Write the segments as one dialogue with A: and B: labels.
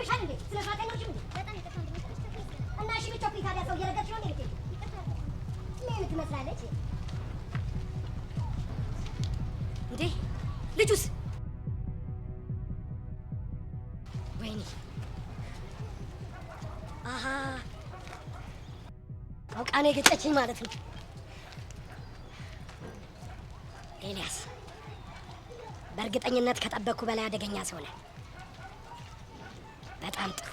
A: ያምሻል እንዴ? ስለ ፋተኝ ነው እንዴ?
B: በጣም ይተካል እንዴ?
A: እና እሺ ብቻ ታዲያ ሰው እየረገጥሽ ነው እንዴ? ምን ትመስላለች እንዴ? ልጁስ? ወይኔ አሃ አውቃ ነው የገጨችኝ ማለት ነው። ኤልያስ በእርግጠኝነት ከጠበቅኩ በላይ አደገኛ ሰው ነህ። በጣም ጥሩ።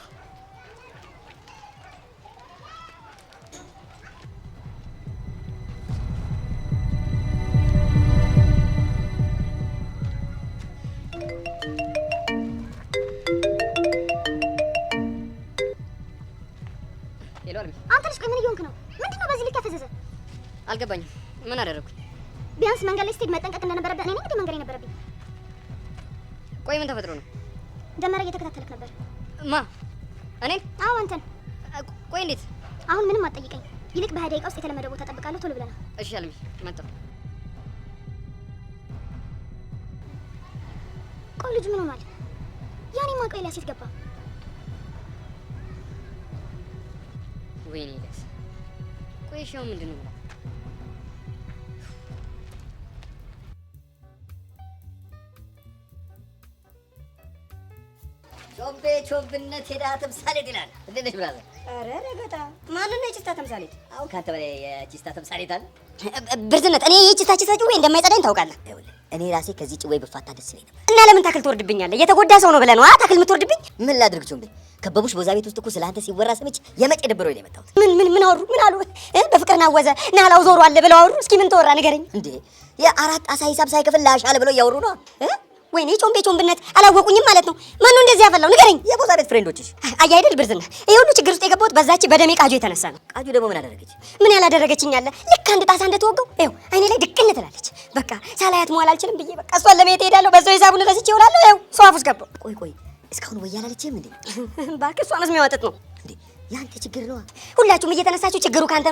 B: አንተ ልጅ ቆይ ምን እየሆንክ ነው? ምንድነው በዚህ ልክ ያፈዘዘ?
C: አልገባኝም። ምን አደረኩኝ?
B: ቢያንስ መንገድ ላይ ስትሄድ መጠንቀቅ እንደነበረብህ እኔ ነኝ መንገድ የነበረብኝ።
C: ቆይ ምን ተፈጥሮ ነው?
B: ደመረ እየተከታተልክ ነበር።
C: ማ? እኔን?
B: አዎ አንተን።
C: ቆይ እንዴት?
B: አሁን ምንም አትጠይቀኝ። ይልቅ በ20 ደቂቃ ውስጥ የተለመደ ቦታ እጠብቃለሁ። ቶሎ ብለና።
C: እሺ አልሚ፣ መጣሁ።
B: ቆይ ልጁ ምን ሆኗል? ያኔ ማውቀው ኤልያስ የት ገባ?
C: ወይኔ ኤልያስ። ቆይ ሻው ምንድነው?
A: ቾምቤ ቾምብነት ሄዳ ተምሳሌት ይላል። እንዴት ነሽ ብራዘር?
D: ኧረ ረገጣ ማንን ነው የቺስታ ተምሳሌት?
A: አሁን ካንተ በላይ የቺስታ ተምሳሌት አለ?
D: ብርዝነት እኔ የቺስታ ጭዌ እንደማይጸዳኝ ታውቃለህ።
A: ይኸውልህ እኔ ራሴ ከዚህ ጭዌ ብፋታ ደስ ይለኝ ነበር።
D: እና ለምን ታክል ትወርድብኛለህ? የተጎዳ ሰው ነው ብለህ ነው ታክል የምትወርድብኝ?
A: ምን ላድርግ ቾምቤ? ከበቡሽ በዛ ቤት ውስጥ እኮ ስለ አንተ ሲወራ ሰምቼ የመጨ ደብሮኝ ነው የመጣሁት።
D: ምን አወሩ? ምን አሉ? በፍቅር ናወዘ ናላው ዞሮ አለ ብለው አወሩ? እስኪ ምን ተወራ ንገረኝ።
A: እንዴ የአራት አሳ ሂሳብ ሳይከፍል ላሻለ ብለው እያወሩ ነው።
D: ወይኔ ቾምብነት አላወቁኝም ማለት ነው። ማን ነው እንደዚህ ያፈላው? ንገረኝ።
A: የቦታ ቤት ፍሬንዶችሽ።
D: አይ አይደል ብርዝና፣ ይሄ ሁሉ ችግር ውስጥ የገባሁት በዛች በደሜ ቃጁ የተነሳ ነው።
A: ቃጁ ደግሞ ምን አደረገች?
D: ምን ያላደረገችኝ አለ? ልክ አንድ ጣሳ እንደተወገው ይኸው አይኔ ላይ ድቅን ትላለች። በቃ ሳላያት መዋል አልችልም ብዬ በቃ እሷን ለመሄድ እሄዳለሁ። በዛው ሂሳቡን ረስቼ እውላለሁ። ይኸው ሰው አፍ ውስጥ ገባሁ።
A: ቆይ እስካሁን ወይ ያላለችም እንዴ?
D: እባክህ እሷ መስሚያ ወጥት ነው
A: እንዴ? ያንተ ችግር ነው።
D: ሁላችሁም እየተነሳችሁ ችግሩ ካንተ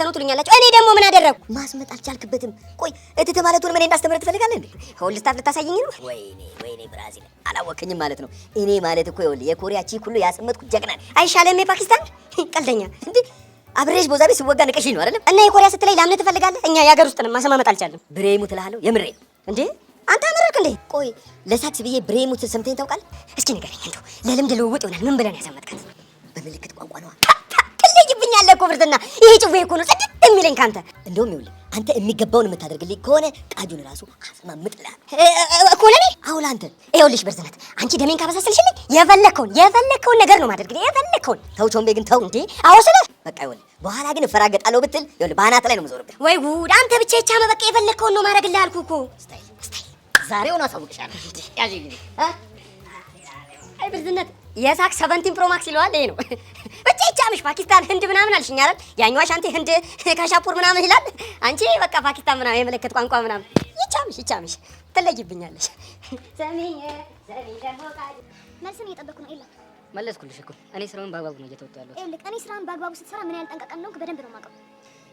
D: ነው ትሉኛላችሁ። እኔ ደግሞ ምን አደረኩ?
A: ማስመጥ አልቻልክበትም። ቆይ እትት ማለቱን ምን እንዳስተምር ትፈልጋለህ እንዴ?
D: ሁልስታት ልታሳየኝ ነው?
A: ወይኔ ብራዚል አላወቅኝም ማለት ነው። እኔ ማለት እኮ ይኸውልህ የኮሪያ ቺክ ሁሉ ያሰመጥኩ ጀግና ነኝ።
D: አይሻልም? የፓኪስታን ቀልደኛ
A: እንዴ አብሬሽ ቦዛ ቤት ሲወጋ ንቀሽኝ ነው አይደለም?
D: እና የኮሪያ ስትለኝ ላምን ትፈልጋለህ? እኛ የሀገር ውስጥ ነው ማሰማመጥ አልቻለም።
A: ብሬሙ ትልሃለሁ። የምሬ ነው
D: እንዴ አንተ አመረርክ እንዴ?
A: ቆይ ለሳክስ ብዬ ብሬሙ ሰምተኝ ታውቃለህ?
D: እስኪ ንገረኝ እንደው ለልምድ ልውውጥ ይሆናል። ምን ብለን ያሰመጥከት?
A: በምልክት ቋንቋ ነው።
D: ትለይብኛለህ እኮ ብርዝና፣ ይሄ ጭዌ እኮ ነው ጽድት የሚለኝ ካንተ።
A: እንደውም ይኸውልህ አንተ የሚገባውን የምታደርግልኝ ከሆነ ቃጁን ራሱ አስማምጥልሃል
D: እኮ ለኔ።
A: አሁን አንተ
D: ይኸውልሽ ብርዝነት፣ አንቺ ደሜን ካበሳሰልሽልኝ የፈለከውን ነገር ነው ማድረግልኝ። የፈለከውን
A: ተው ቾምቤ፣ ግን ተው
D: እንዴ። አዎ ስለ
A: በቃ ይኸውልህ በኋላ ግን እፈራገጣለሁ ብትል ይኸውልህ በአናት ላይ ነው የምዞርብህ።
D: ወይ ጉድ! አንተ ብቻ ይቻማ በቃ የፈለከውን ነው ማድረግልህ አልኩህ እኮ።
A: ስታይል ዛሬውን አሳውቅሻለሁ። ያዥ ጊዜ
D: አይ ብርዝነት የሳክ 17 ፕሮ ማክስ ይለዋል። ይሄ ነው ብቻ ይቻምሽ። ፓኪስታን ህንድ ምናምን አልሽኝ አይደል? ያኛው አሻንቲ ህንድ ካሻፑር ምናምን ይላል። አንቺ በቃ ፓኪስታን ምናምን የመለከት ቋንቋ ምናምን ይቻምሽ። ትለይብኛለሽ። ሰሚኝ ደግሞ ቃል
B: መልስን እየጠበኩ ነው። ኤላ
C: መለስኩልሽ እኮ እኔ ስራውን በአግባቡ ነው እየተወጣሁ ያለሁት።
B: ይኸውልህ እኔ ስራን በአግባቡ ስትሰራ ምን ያህል ጠንቀቀን ነው በደንብ ነው የማውቀው።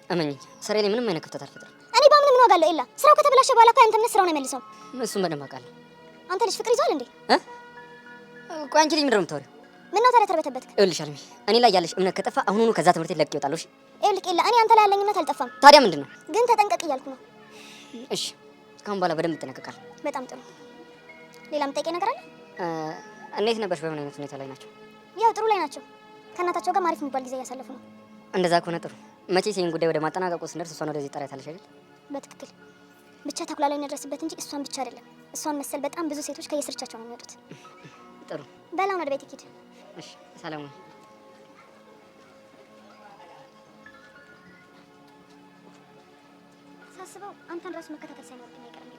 C: እመኚኝ፣ ስራዬ ላይ ምንም አይነት ክፍተት አልፈጥርም።
B: እኔ በምን ምን ዋጋለሁ? ኤላ ስራው ከተበላሸ በኋላ እኮ አንተነት ስራውን አይመልሰውም።
C: እሱን በደንብ አውቃለሁ።
B: አንተ ልጅ ፍቅር ይዟል እንዴ?
C: ቆይ አንቺ ልጅ ምንድን ነው የምታወሪው?
B: ምን ነው ታዲያ ተርበተበትክ?
C: ይኸውልሽ አልሚ፣ እኔ ላይ ያለሽ እምነት ከጠፋ አሁኑኑ ከዛ ትምህርት ቤት ለቅቄ እወጣለሁ። እሺ?
B: ይኸውልህ ኤላ እኔ አንተ ላይ ያለኝ እምነት አልጠፋም።
C: ታዲያ ምንድን ነው?
B: ግን ተጠንቀቅ እያልኩ ነው።
C: እሺ፣ ካሁን በኋላ በደንብ እጠነቀቃለሁ።
B: በጣም ጥሩ። ሌላ የምጠይቀኝ ነገር አለ?
C: እንዴት ነበርሽ? በምን አይነት ሁኔታ ላይ ናቸው?
B: ያው ጥሩ ላይ ናቸው። ከእናታቸው ጋር አሪፍ የሚባል ጊዜ እያሳለፉ ነው።
C: እንደዛ ከሆነ ጥሩ። መቼስ ይሄን ጉዳይ ወደ ማጠናቀቁ ስንደርስ እሷን ወደዚህ ጠሪያታለሽ አይደል?
B: በትክክል። ብቻ ተኩላ ላይ እንደርስበት እንጂ እሷን ብቻ አይደለም። እሷን መሰል በጣም ብዙ ሴቶች ከየስርቻቸው ነው የሚወጡት።
C: ጥሩ።
B: በላውን ወደ ቤት ሂድ።
C: እሺ፣ ሰላም ሁኚ።
B: ሳስበው አንተን ራሱ መከታተል ሳይኖርብኝ አይቀርም።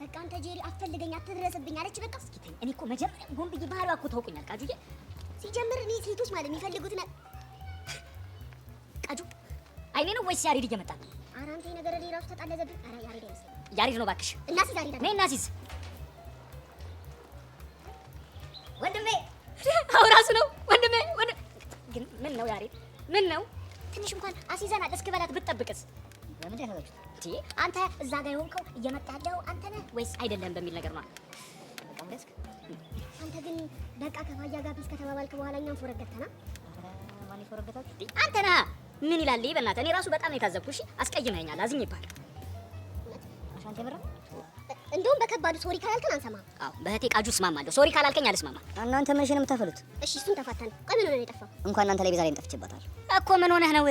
B: በቃ አንተ ጄሪ አትፈልገኝ፣ አትድረስብኝ አለች። በቃ እስኪ ተኝ። እኔ እኮ መጀመሪያ ጎንብዬ ባህሪዋ እኮ ታውቁኛል ቃጁዬ። ሲጀምር እኔ ሴቶች ማለት የሚፈልጉት ቃጁ አይኔ ነው ወይስ ያሬድ እየመጣ ነው? ኧረ አንተ ነገር ላይ ራሱ ተጣለዘብኝ። ኧረ ያሬድ አይመስለኝም።
C: ያሬድ ነው እባክሽ።
B: እናሲዝ ያሬድ
C: ነይ እናሲዝ።
D: ወንድሜ
C: አዎ ራሱ ነው ወንድሜ። ግን ምን ነው ያሬድ? ምን ነው?
B: ትንሽ እንኳን አሲዘናል። እስኪ በላት ብትጠብቅስ?
C: ለምን ያደረጋችሁ?
B: አንተ እዛ ጋር የሆንከው እየመጣ ያለው አንተ ነህ ወይስ
C: አይደለም በሚል ነገር ነው።
B: አንተ ግን በቃ ከባያ ጋር ቢስ ከተባባልክ በኋላ እኛም ፎረገተና
D: ማን ይፈረገታችሁ? አንተ ነህ። ምን ይላል ይሄ? በእናትህ እኔ ራሱ በጣም ነው የታዘብኩሽ። አስቀይመኛል፣ አዝኜብሃለሁ። አሻንቴ ብራ
B: እንደውም በከባዱ ሶሪ ካላልከን አንሰማም።
D: አዎ በእህቴ ቃጁ እስማማለሁ። ሶሪ ካላልከኝ አልስማማም። እናንተ ምንሽን የምታፈሉት?
B: እሺ እሱን ተፋታን። ቆይ ምን ሆነ ነው የጠፋው?
D: እንኳን እናንተ ላይ ዛሬም ጠፍቼበታል እኮ። ምን ሆነህ ነው?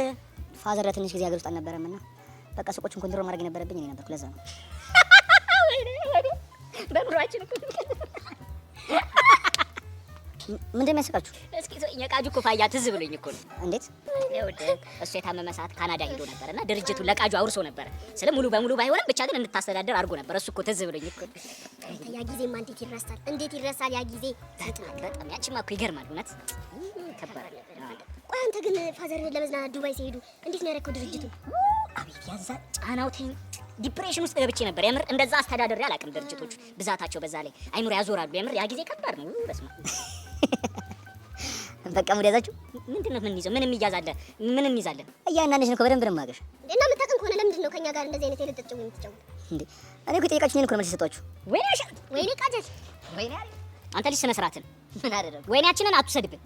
D: ፋዘር ለትንሽ ጊዜ ሀገር ውስጥ አልነበረምና በቃ ሱቆቹን ኮንትሮል ማድረግ የነበረብኝ እኔ ነበርኩ። ለዛ ነው
C: በኑሯችን እኮ
D: ምንድን የሚያስቃችሁ?
C: እስኪ የቃጁ ኩፋያ ትዝ ብሎኝ እኮ ነው።
D: እንዴት?
C: ይኸውልህ እሱ የታመመ ሰዓት ካናዳ ሄዶ ነበርና ድርጅቱን ለቃጁ አውርሶ ነበረ። ስለ ሙሉ በሙሉ ባይሆንም ብቻ ግን እንድታስተዳደር አድርጎ ነበር። እሱ እኮ ትዝ ብሎኝ እኮ።
B: ያ ጊዜማ እንዴት ይረሳል? እንዴት ይረሳል ያ ጊዜ?
C: በጣም ያቺማ እኮ ይገርማል እውነት ከበረ።
B: ቆይ አንተ ግን ፋዘር ለመዝናናት ዱባይ ሲሄዱ እንዴት ነው ያደረከው ድርጅቱን?
C: አቤት ያዛ ጫናው ተኝ ዲፕሬሽን ውስጥ ገብቼ ነበር። የምር እንደዛ አስተዳደር አላውቅም። ድርጅቶች ብዛታቸው በዛ ላይ አይኑር ያዞራሉ። የምር ያ ጊዜ ከባድ ነው። በስማ
D: በቃ ሙድ ያዛችሁ።
C: ምንድነው ምን ይዘው ምንም ይያዛለ ምንም ይዛለን።
D: እያናንሽ ነው ከበደንብ ነው የማውቅሽ።
B: እና የምታውቅን ከሆነ ለምንድን ነው ከኛ ጋር እንደዚህ አይነት የልጥጥ ጭው የምትጫወት
D: እንዴ? እኔ እኮ የጠየቃችሁኝ እኮ ነው መልስ የሰጧችሁ።
C: ወይኔ አሻት
B: ወይኔ ቃጀል
C: ወይኔ አንተ ልጅ ስነ ስርዓትን
D: ምን አደረጉ?
C: ወይኔያችንን አትሰድብን።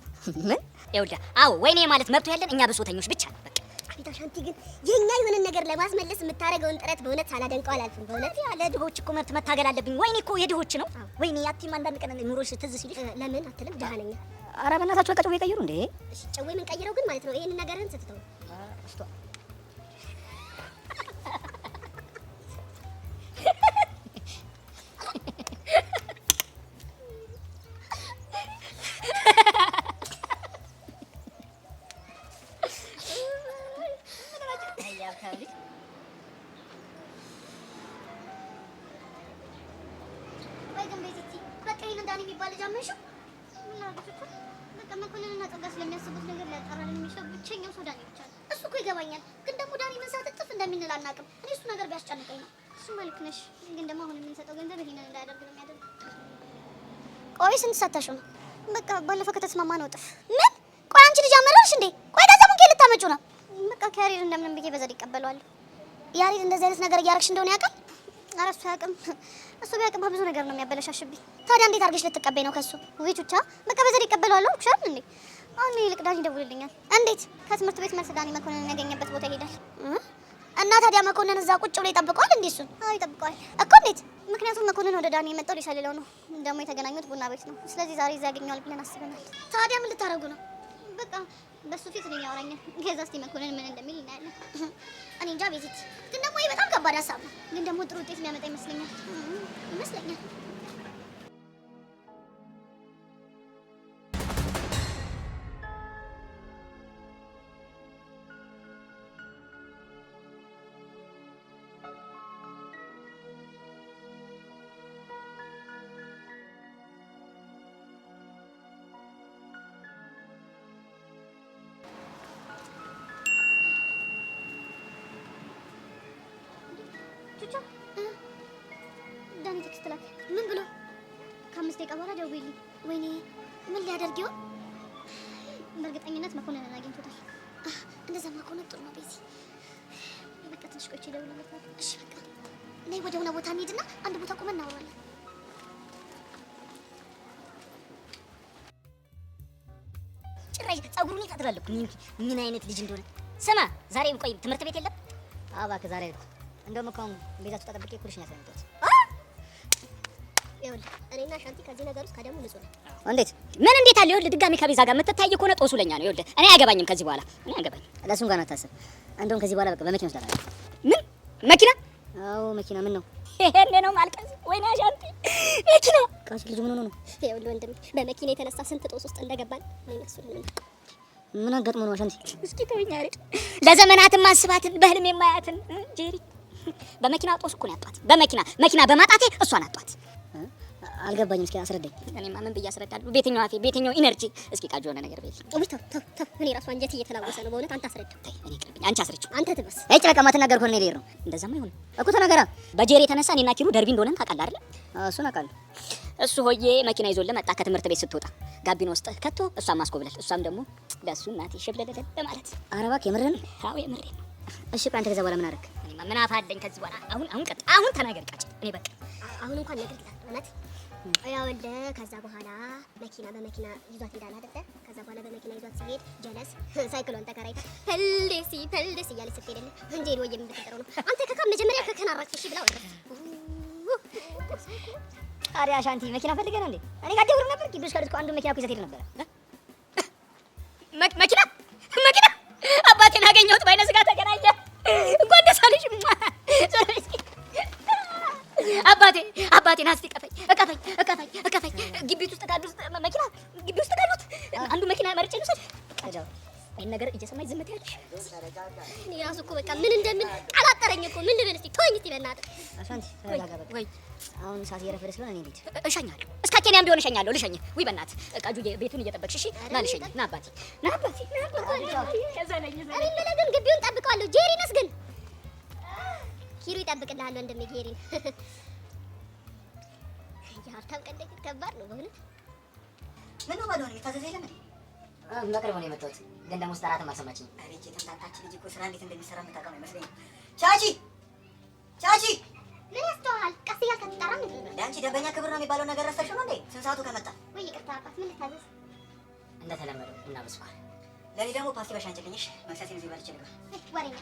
D: ምን?
C: ይኸውልህ አዎ ወይኔ ማለት መብቱ ያለን እኛ ብሶተኞች ብቻ ነው። በቃ
B: አቤት አሻንቲ ግን የኛ የሆነ ነገር ለማስመለስ የምታደርገውን ጥረት በእውነት ሳላደንቀው አላልፍም። በእውነት
C: ያለ ድሆች እኮ መብት መታገል አለብኝ። ወይኔ እኮ የድሆች ነው። ወይኔ ያቲም አንዳንድ ቀን ኑሮሽ ትዝ ሲልሽ
B: ለምን አትልም? ደሃ ነኝ።
D: ኧረ በእናታችሁ በቃ ጨው ይቀይሩ እንዴ!
B: እሺ ጨው ምን ቀይረው ግን ማለት ነው ይሄንን ነገርህን ስትተው ይገባኛል። ግን ደግሞ ዳኒ ምን ሰዓት እጥፍ እንደሚንል አናውቅም። እኔ እሱ ነገር ቢያስጨንቀኝ ነው። እሱ መልክ ነሽ፣ ግን ደግሞ አሁን የምንሰጠው ገንዘብ ይሄንን እንዳያደርግ ነው የሚያደርገው። ቆይ ስንት ሰተሽ ነው? በቃ ባለፈው ከተስማማ ነው እጥፍ። ምን? ቆይ አንቺ ልጅ አመረርሽ እንዴ? ቆይ ገንዘቡን ከየት ልታመጩ ነው? በቃ ከያሬድ እንደምንም ብዬ በዘዴ ይቀበለዋል። ያሬድ እንደዚህ አይነት ነገር እያደረግሽ እንደሆነ ያውቃል? ኧረ እሱ አያውቅም። እሱ ቢያውቅም ብዙ ነገር ነው የሚያበለሻሽብኝ። ታዲያ እንዴት አድርገሽ ልትቀበይ ነው ከሱ? ውይ ቹቻ፣ በቃ በዘዴ ይቀበለዋል አልኩሽ አይደል እንዴ? አሁን ይልቅ ዳኒ ይደውልልኛል። እንዴት? ከትምህርት ቤት መልስ ዳኒ መኮንን ያገኘበት ቦታ ይሄዳል። እና ታዲያ መኮንን እዛ ቁጭ ብሎ ይጠብቀዋል እንዴ? እሱን? አዎ ይጠብቀዋል እኮ። እንዴት? ምክንያቱም መኮንን ወደ ዳኒ የመጣው ሊሰልለው ነው። ደግሞ የተገናኙት ቡና ቤት ነው። ስለዚህ ዛሬ እዛ ያገኘዋል ብለን አስበናል። ታዲያ ምን ልታደርጉ ነው? በቃ በሱ ፊት ነው ያወራኛል። ከዛ እስቲ መኮንን ምን እንደሚል እናያለን። እኔ እንጃ ቤዚት፣ ግን ደግሞ ይሄ በጣም ከባድ ሀሳብ ነው። ግን ደግሞ ጥሩ ውጤት የሚያመጣ ይመስለኛል። ዳኒ ቴክስት ላክ። ምን ብሎ? ከ5 ደቂቃ በኋላ ደውይልኝ። ወይኔ ምን ሊያደርግ ይሆን? በእርግጠኝነት መኮንንን አግኝቶታል። እንደዛማ ከሆነ ጥሩ ነው ቤዚ። በቃ ትንሽ ቆይቼ እደውልለታለሁ። እሺ በቃ ነይ ወደ ሆነ ቦታ እንሂድና አንድ ቦታ ቆመን እናወራለን።
C: ጭራሽ ጸጉሩን ይቀጥላል እኮ ምን አይነት ልጅ እንደሆነ። ስማ ዛሬም ቆይ ትምህርት ቤት የለም?
D: አዎ እባክህ ዛሬ እንደውም እኮ ቤዛችሁ ተጠብቄ ኩልሽ ነው ያሰናበት።
B: ይኸውልህ እኔና ሻንቲ ከዚህ ነገር ውስጥ ከደሙ ንጹህ ነን።
D: እንዴት?
C: ምን እንዴት አለ? ይኸውልህ ድጋሚ ከቤዛ ጋር የምትታይ ከሆነ ጦሱ ለኛ ነው። ይኸውልህ እኔ አያገባኝም ከዚህ በኋላ እኔ አያገባኝም።
D: ለእሱም ጋር አታስብ። እንደውም ከዚህ በኋላ በቃ በመኪና ወስዳታለሁ።
C: ምን መኪና?
D: አዎ መኪና። ምን ነው
C: ይሄኔ ነው ማልቀስ? ወይኔ ሻንቲ መኪና
D: ቃጭ ልጅ ምን ሆኖ ነው?
B: ይኸውልህ ወንድሜ በመኪና የተነሳ ስንት ጦስ ውስጥ እንደገባን እኔና እሱ ነን።
D: ምን አጋጥሞ ነው ሻንቲ?
C: እስኪ ተወኝ አይደል? ለዘመናት ማስባትን በህልም የማያትን ጄሪ በመኪና ጦስ እኮ ነው ያጧት። መኪና በማጣቴ እሷን አጧት።
D: አልገባኝም። እስኪ አስረዳኝ።
C: እኔማ ምን ብዬ አስረዳለሁ? ቤተኛው አፌ ቤተኛው ኢነርጂ። እስኪ ቃጅ የሆነ ነገር በይ።
B: ተው እኔ ራሱ አንጀት እየተላወሰ ነው በእውነት። አንተ አስረዳው።
C: እኔ ቅርብኝ፣ አንቺ አስረጭው።
B: አንተ ትበስ።
D: እጭ በቃ ማትናገር ከሆነ ሌር ነው።
C: እንደዛማ ይሁን
D: እኮ ተናገራ።
C: በጄሪ የተነሳ እኔና ኪሩ ደርቢ እንደሆነን ታውቃለህ አይደል?
D: እሱን አውቃለሁ።
C: እሱ ሆዬ መኪና ይዞልህ መጣ። ከትምህርት ቤት ስትወጣ ጋቢና ውስጥ ከቶ እሷም ማስኮብለል፣ እሷም ደግሞ ለሱ እናቴ ሸብለለለ ለማለት።
D: ኧረ እባክህ የምርህን?
C: አዎ የምሬን ነው።
D: እሺ ቆይ አንተ ከዛ በኋላ ምን አደረክ?
C: እኔማ ምን አፋለኝ ከዚህ በኋላ። አሁን ቀጥ አሁን ተናገር ቃጭ። እኔ በቃ
B: አሁን እንኳን ነገር ይላል እውነት ያወልደ ከዛ በኋላ መኪና በመኪና ይዟት ሄዳል አይደል? ከዛ በኋላ በመኪና ይዟት ሲሄድ ጀለስ ሳይክሎን ተከራይታ ፈልሲ እያለች ስትሄድልህ እንዴ ነው የምትቀረው ነው። አንተ ከካም መጀመሪያ ከከናራች እሺ ብላ ወጣ።
C: ታዲያ ሻንቲ መኪና ፈልገህ ነው እንዴ? እኔ ጋር ደውሎ ነበር። ኪዱስ ካድስኮ አንዱ መኪና ይዘህ ሄድ ነበር። መኪና አባቴን አገኘሁት። በዓይነ ሥጋ ተገናኘ። እንኳን ደስ አለሽ አባቴን አስቲ እቀፈኝ። ግቢ ውስጥ ካሉት መኪና ግቢ ውስጥ ካሉት አንዱ መኪና መርጬ ልውሰድ። ይሄን ነገር እየሰማኝ ዝም ትያለሽ?
B: እኔ ራሱ እኮ በቃ ምን እንደምን አላጠረኝ እኮ ምን ልበል እስቲ ተወኝ እስቲ በእናትህ።
C: አሻንቲ ተረጋጋ በቃ።
A: ወይ አሁን ሰዓት እየረፈደ ስለሆነ እኔ ልሂድ።
C: እሸኛለሁ። እስከ ኬንያም ቢሆን እሸኛለሁ። ልሸኝ። ውይ በእናትህ ቃጁ ቤቱን እየጠበቅሽ እሺ። ና ልሸኝ። ና አባቴ
B: እኔ የምልህ ግን ግቢውን ጠብቀዋለሁ። ጄሪንስ ግን ኪሩ ይጠብቅልሃል ወንድሜ ጄሪን። የሀብታም ቀን ደግሞ ከባድ ነው በእውነት።
A: ምነው ባዶ ነው የሚታዘዝ የለም እንዴ?
C: በቅርቡ ነው የመጣሁት፣ ግን ደግሞ ስጠራትም አልሰማችኝም።
A: አቤት የተምታታች ልጅ እኮ ስራ እንዴት እንደሚሰራ የምታውቀው ነው ይመስለኝ። ቻቺ
B: ምን ያስተዋል? ቀስ እያልክ አትጠራም እንዴ?
A: አንቺ ደንበኛ ክብር ነው የሚባለው ነገር ረስተሽው ነው እንዴ? ስንት ሰዓቱ ከመጣ?
B: ወይ ይቅርታ አባት፣ ምን ልታዘዝ?
C: እንደተለመደው ቡና በስኳር።
A: ለኔ ደግሞ ፓስቲ በሻንጭልኝሽ መክሰሴን እዚህ በልቼ ልግባ።
B: ወሬኛ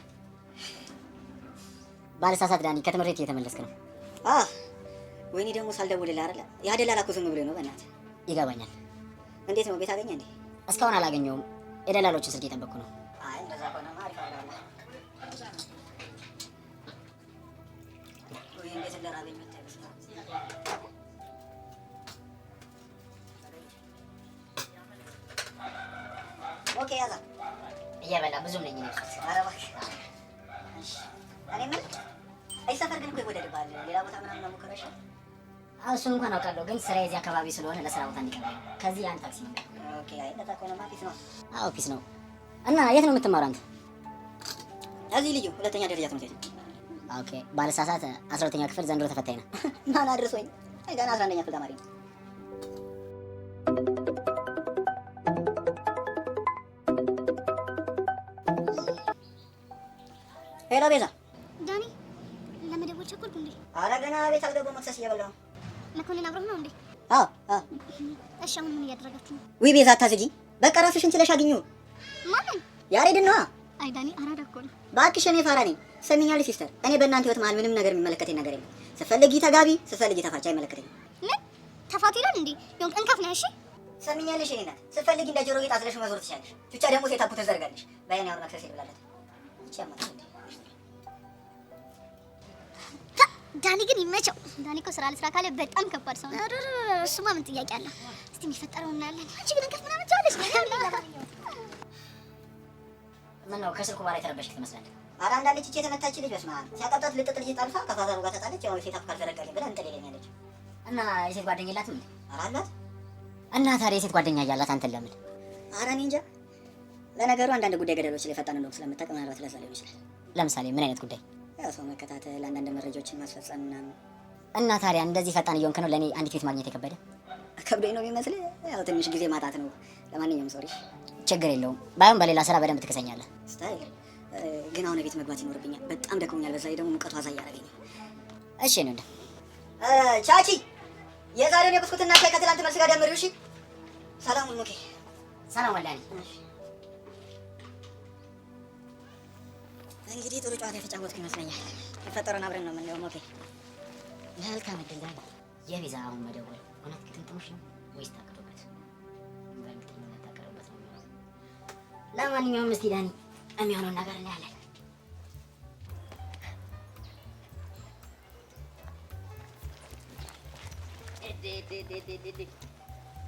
C: ባለሳሳት ዳኒ፣ ከትምህርት ቤት እየተመለስክ ነው?
A: ወይኔ ደግሞ ሳልደውልልህ አይደለ? ያደላላ እኮ ዝም ብሎ ነው። በእናትህ
C: ይገባኛል።
A: እንዴት ነው ቤት አገኘ እንዴ?
C: እስካሁን አላገኘውም። የደላሎችን ስልክ እየጠበቅኩ ነው።
A: አይ እንደዛ ከሆነማ አሪፍ አለ። ወይ እንዴት እንደራበኝ ብታይስ። ኦኬ ያዛ
C: እየበላ ብዙም ነኝ ነው።
A: ኧረ እባክህ እሺ። እኔ ምን አይ ሰፈር ግን እኮ ይወደድብሃል። ሌላ ቦታ ምናምን አሞከረሽ?
C: እሱን እንኳን አውቃለሁ፣ ግን ስራዬ እዚህ አካባቢ ስለሆነ ለስራ ቦታ እንዲቀርብ ከዚህ ያን ታክሲ ነው።
A: ኦኬ አይ እንደዛ ከሆነማ ፒስ ነው።
C: አዎ ፒስ ነው። እና የት ነው የምትማረው አንተ?
A: እዚህ ልዩ ሁለተኛ ደረጃ ትምህርት ቤት።
C: ኦኬ ባለሳሳት 12ኛ ክፍል ዘንድሮ ተፈታኝ ነው።
A: ማን አድርሶኝ? አይ ገና 11ኛ ክፍል ተማሪ ነው። ሄሎ ቤዛ።
B: ዳኒ ለመደወል ቸኮልኩ እንዴ?
A: ኧረ ገና ቤት አልገባሁም። መክሰስ እየበላሁ ነው።
B: መኮንን አብረህ ነው እንዴ?
A: አዎ።
B: እሺ አሁን ምን እያደረጋችሁ ነው?
A: ውይ ቤዛ አታስጂ። በቃ ራስሽን ችለሽ አግኚው።
B: ማንን?
A: ያሬድን ነዋ።
B: አይ ዳኒ አራዳ እኮ ነው።
A: እባክሽ እኔ ፋራ ነኝ። ሰሚኛለሽ ሲስተር፣ እኔ በእናንተ ህይወት መሀል ምንም ነገር የሚመለከተኝ ነገር የለም። ስትፈልጊ ተጋቢ፣ ስትፈልጊ ተፋች፣ አይመለከተኝም።
B: ምን ተፋቱ ይላል እንዴ? ይሁን እንካፍ ነው። እሺ
A: ሰሚኛለሽ እኔ ናት። ስትፈልጊ እንደ ጆሮ ጌጥ አዝለሽ መዞር ትችያለሽ። ብቻ ደግሞ ሴት አፑ ትዘርጋለሽ። በእኔ አሁን መክሰስ ይብላለት። እቺ አማታ
B: ዳኒ ግን ይመቸው። ዳኒ እኮ ስራ ልስራ ካለ በጣም ከባድ ሰው ነው። እሱማ ምን ጥያቄ አለ? እስቲ የሚፈጠረውን እናያለን። አንቺ ግን እንቅልፍ ምናምን ትችላለሽ።
C: ምነው ከስልኩ በኋላ የተረበሽክ ትመስላለህ?
A: ኧረ አንዳለች እቺ የተመታች ልጅ በስመ አብ ሲያቀጣት ልጥጥ ልጅ ጠልፋ ከፋዘሩ ጋር ተጣለች። ያው ሴት አፍ ካልዘረጋልኝ ብላ እንጥል ይለኛለች።
C: እና የሴት ጓደኛ የላትም እንዴ?
A: ኧረ አላት።
C: እና ታዲያ የሴት ጓደኛ እያላት አንተን ለምን?
A: ኧረ እኔ እንጃ። ለነገሩ አንዳንድ ጉዳይ ገደሎች ላይ ፈጣን ነው ስለምታውቅ ምናልባት ለዛ ሊሆን ይችላል።
C: ለምሳሌ ምን አይነት ጉዳይ?
A: ያው ሰው መከታተል፣ አንዳንድ መረጃዎችን ማስፈጸም ምናምን።
C: እና ታዲያ እንደዚህ ፈጣን እየሆንክ ነው ለእኔ አንዲት ቤት ማግኘት የከበደ?
A: ከብዶኝ ነው የሚመስል። ያው ትንሽ ጊዜ ማጣት ነው። ለማንኛውም ሶሪ።
C: ችግር የለውም። ባይሆን በሌላ ስራ በደንብ ትከሰኛለህ።
A: ስታይል ግን አሁን ቤት መግባት ይኖርብኛል። በጣም ደክሞኛል። በዛ ላይ ደግሞ ሙቀቱ አዛ እያደረገኝ ነው።
C: እሺ ነው እንደ
A: ቻቺ የዛሬውን የብስኩትና ሻይ ከትላንት መልስ ጋር ደምሪው። እሺ ሰላሙን ኦኬ።
C: ሰላም ወላሂ።
A: እንግዲህ ጥሩ ጨዋታ የተጫወትኩ ይመስለኛል። የፈጠረውን አብረን ነው የምናየው። ኦኬ
C: መልካም እድል ዳኒ። የቪዛ አሁን መደወል እውነት ግጥምጥሞሽ ነው ወይስ ታቅዶበት? በእርግጠኝነት ታቅዶበት ነው የሚሆነው። ለማንኛውም እስቲ ዳኒ የሚሆነውን ነገር እናያለን።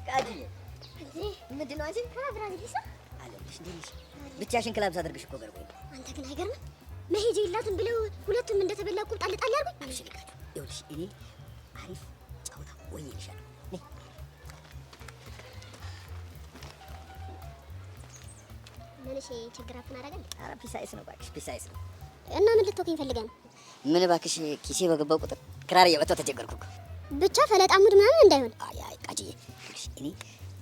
A: ቃጂዬ ምንድን ነው አንቺ?
B: ብራዚሊሳ
A: አለልሽ እንዴ? ብቻሽን ክላብስ አድርግሽ እኮ ገርኩኝ።
B: አንተ ግን አይገርምም? መሄጃ የላትም ብለው ሁለቱም እንደተበላ ቁም ጣል ጣል ያርጉኝ።
A: አለሽ ልካችሁ ይኸውልሽ፣ እኔ አሪፍ ጨዋታ ወይልሻለሁ።
B: ምን እሺ ችግር አፍን አደረገ?
A: ኧረ ፒሳይስ ነው እባክሽ፣ ፒሳይስ ነው።
B: እና ምን ልትወኝ ፈልገህ ነው?
A: ምን እባክሽ ኪሴ በገባው ቁጥር ክራር እየመታሁ ተቸገርኩ እኮ።
B: ብቻ ፈለጣሙድ ምናምን እንዳይሆን።
A: አይ ቃጂዬ፣ እኔ